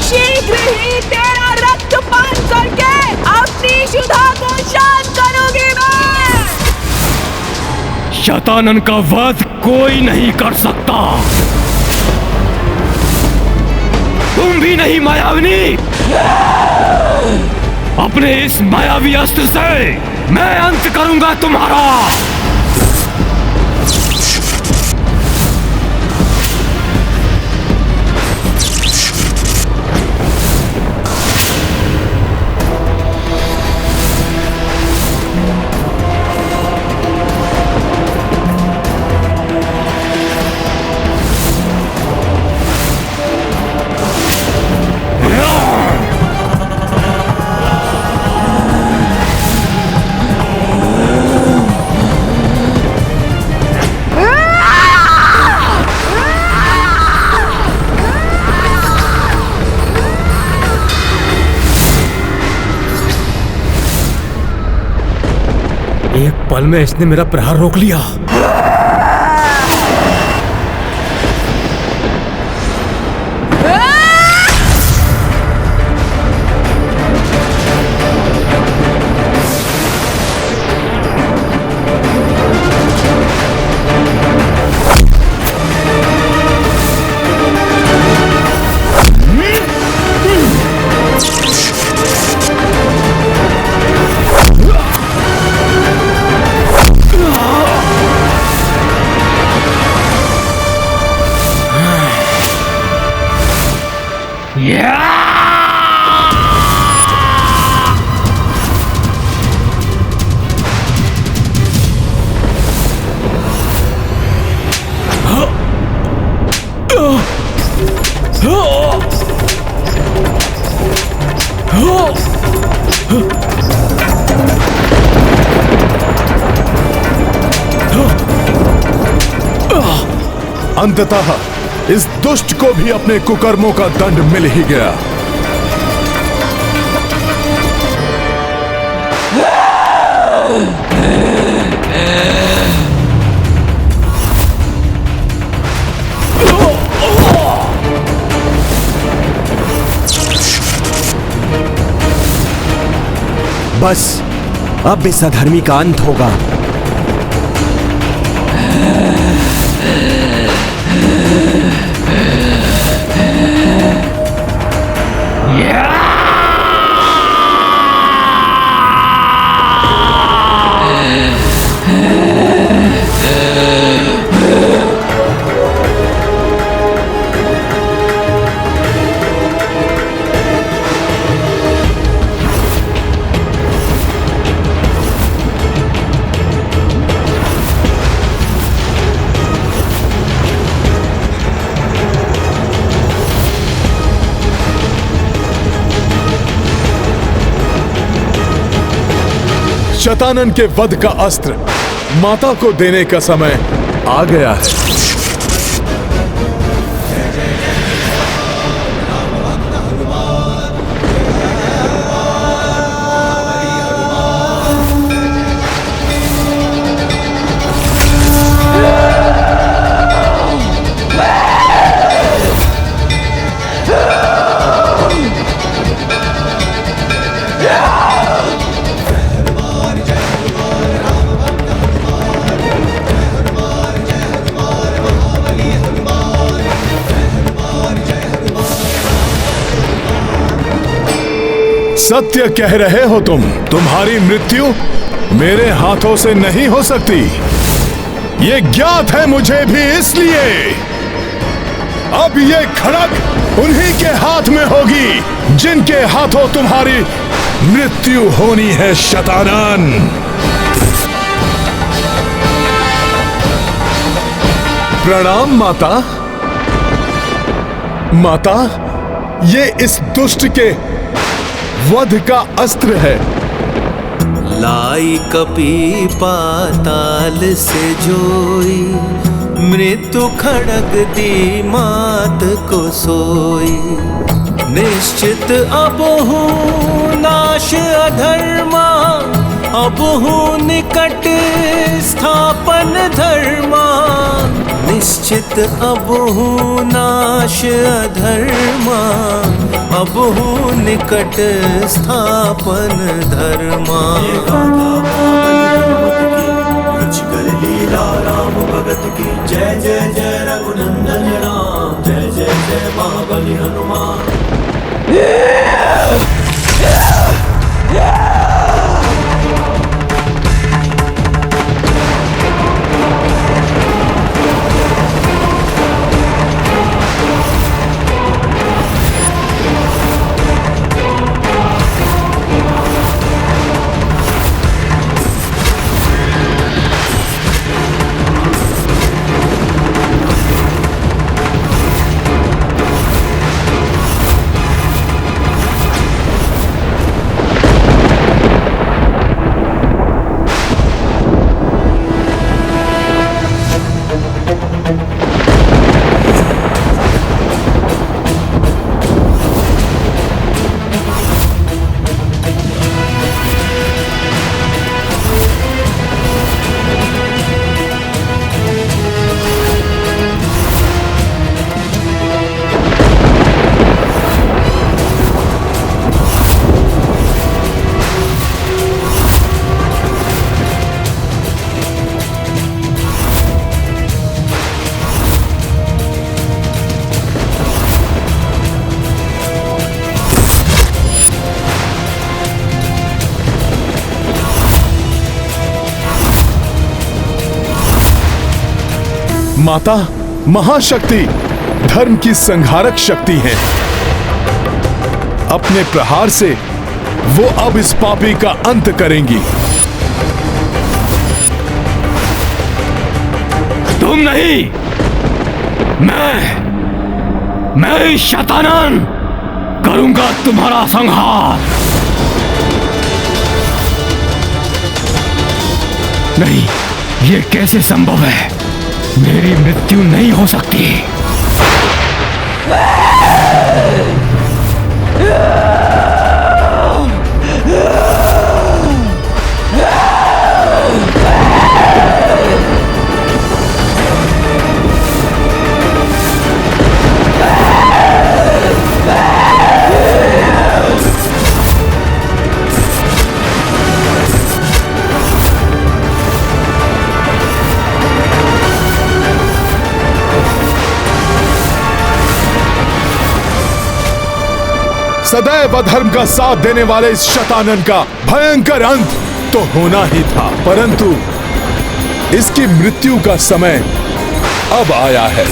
शीघ्र ही तेरा रक्तपान करके अपनी शुद्धा को शांत करूंगी मैं। शतानन का वध कोई नहीं कर सकता, तुम भी नहीं मायाविनी। अपने इस मायावी अस्त्र से मैं अंत करूंगा तुम्हारा। एक पल में इसने मेरा प्रहार रोक लिया। अंततः इस दुष्ट को भी अपने कुकर्मों का दंड मिल ही गया। बस अब इस अधर्मी का अंत होगा। शतानन के वध का अस्त्र माता को देने का समय आ गया है। सत्य कह रहे हो तुम। तुम्हारी मृत्यु मेरे हाथों से नहीं हो सकती। ये ज्ञात है मुझे भी, इसलिए अब ये खड़ग उन्हीं के हाथ में होगी जिनके हाथों तुम्हारी मृत्यु होनी है, शतानन। प्रणाम माता। माता, ये इस दुष्ट के वध का अस्त्र है। लाई कपी पाताल से जोई, मृत्यु खड़ग दी मात को सोई। निश्चित अब हूँ नाश अधर्मा, अब हूँ निकट स्थापन धर्मा। निश्चित अब हूँ नाश अधर्मा, अब हूँ निकट स्थापन धर्मा। लीला राम भगत की जय जय जय रघुनंदन राम, जय जय जय महाबली हनुमान। माता महाशक्ति धर्म की संहारक शक्ति है। अपने प्रहार से वो अब इस पापी का अंत करेंगी। तुम नहीं, मैं शतानन करूंगा तुम्हारा संहार। नहीं, ये कैसे संभव है? मेरी मृत्यु नहीं हो सकती। सदैव अधर्म का साथ देने वाले इस शतानन का भयंकर अंत तो होना ही था, परंतु इसकी मृत्यु का समय अब आया है।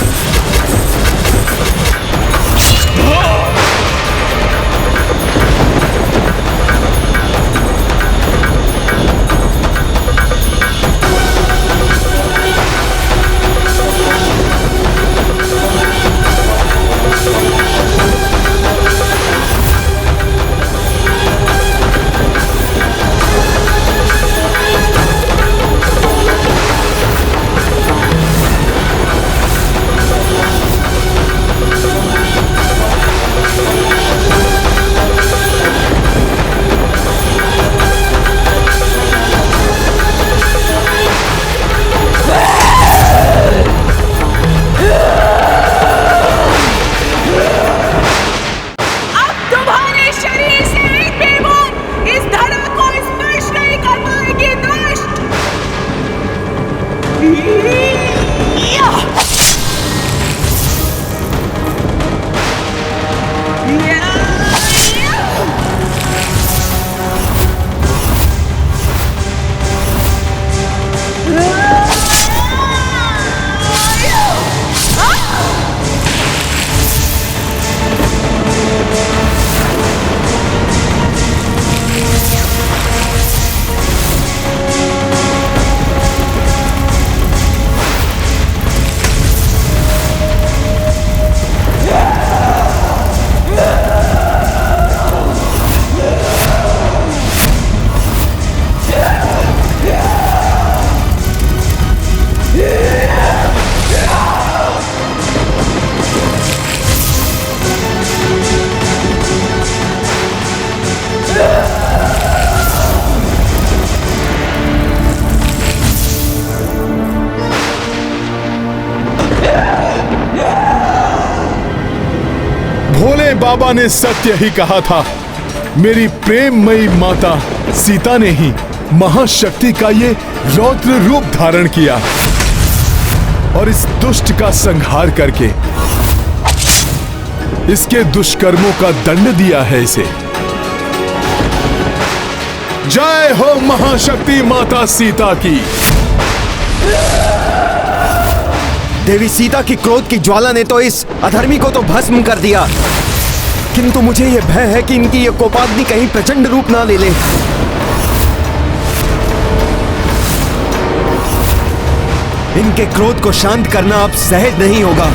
बाबा ने सत्य ही कहा था। मेरी प्रेममयी माता सीता ने ही महाशक्ति का ये रौद्र रूप धारण किया और इस दुष्ट का संहार करके इसके दुष्कर्मों का दंड दिया है इसे। जय हो महाशक्ति माता सीता की। देवी सीता की क्रोध की ज्वाला ने तो इस अधर्मी को तो भस्म कर दिया, किंतु मुझे यह भय है कि इनकी यह कोपाग्नि कहीं प्रचंड रूप ना ले ले। इनके क्रोध को शांत करना अब सहज नहीं होगा।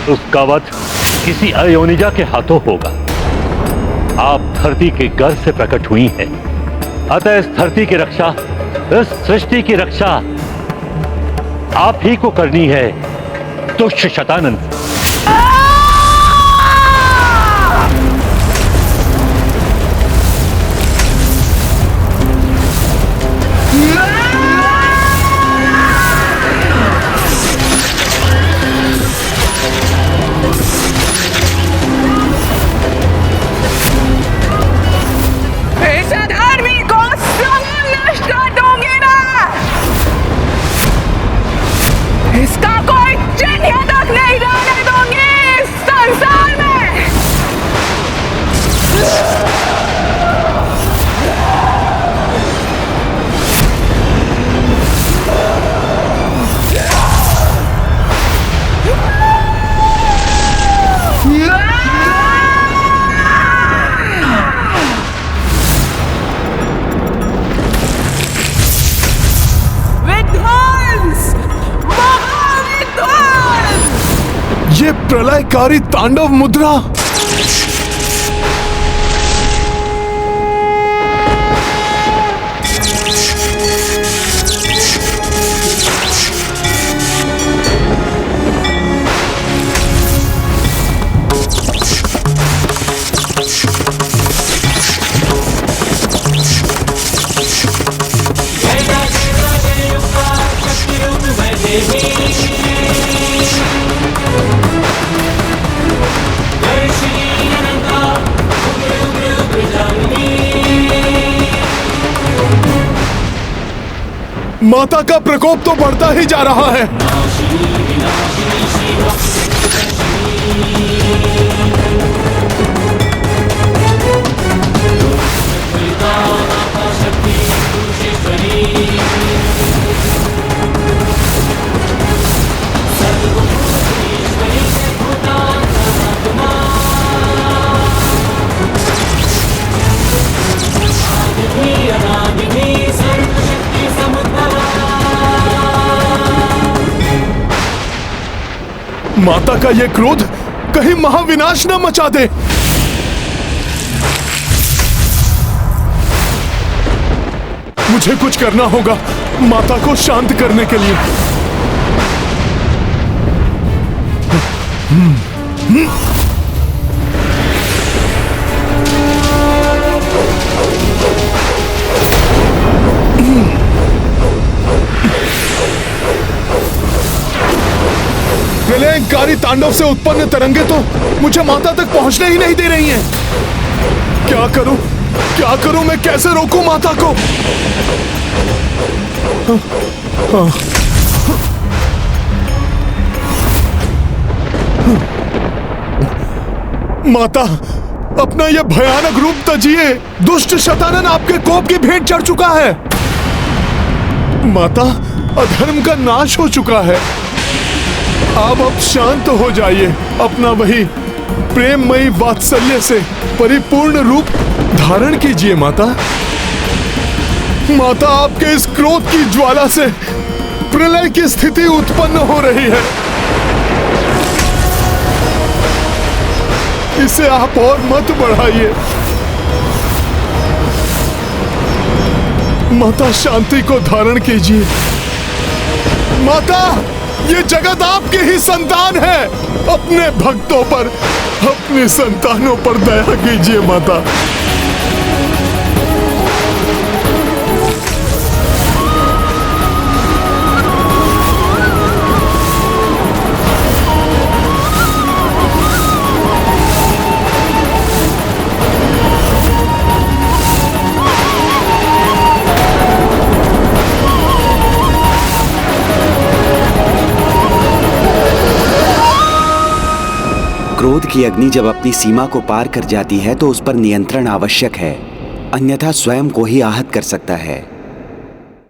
उसका वध किसी अयोनिजा के हाथों होगा। आप धरती के गर्भ से प्रकट हुई हैं, अतः इस धरती की रक्षा, इस सृष्टि की रक्षा आप ही को करनी है, दुष्ट शतानन। इसका कोई चिन्ह तक नहीं रहने दूंगी इस संसार में। ये प्रलयकारी तांडव मुद्रा। माता का प्रकोप तो बढ़ता ही जा रहा है। माता का यह क्रोध कहीं महाविनाश न मचा दे। मुझे कुछ करना होगा माता को शांत करने के लिए। प्रलयकारी तांडव से उत्पन्न तरंगे तो मुझे माता तक पहुंचने ही नहीं दे रही हैं। क्या करूं मैं? कैसे रोकूं माता को? माता, अपना यह भयानक रूप तजिए। दुष्ट शतानन आपके कोप की भेंट चढ़ चुका है। माता, अधर्म का नाश हो चुका है। आप अब शांत हो जाइए। अपना वही प्रेममयी वात्सल्य से परिपूर्ण रूप धारण कीजिए माता। माता, आपके इस क्रोध की ज्वाला से प्रलय की स्थिति उत्पन्न हो रही है। इसे आप और मत बढ़ाइए। माता, शांति को धारण कीजिए। माता, ये जगत आपके ही संतान है। अपने भक्तों पर, अपने संतानों पर दया कीजिए माता। क्रोध की अग्नि जब अपनी सीमा को पार कर जाती है तो उस पर नियंत्रण आवश्यक है, अन्यथा स्वयं को ही आहत कर सकता है।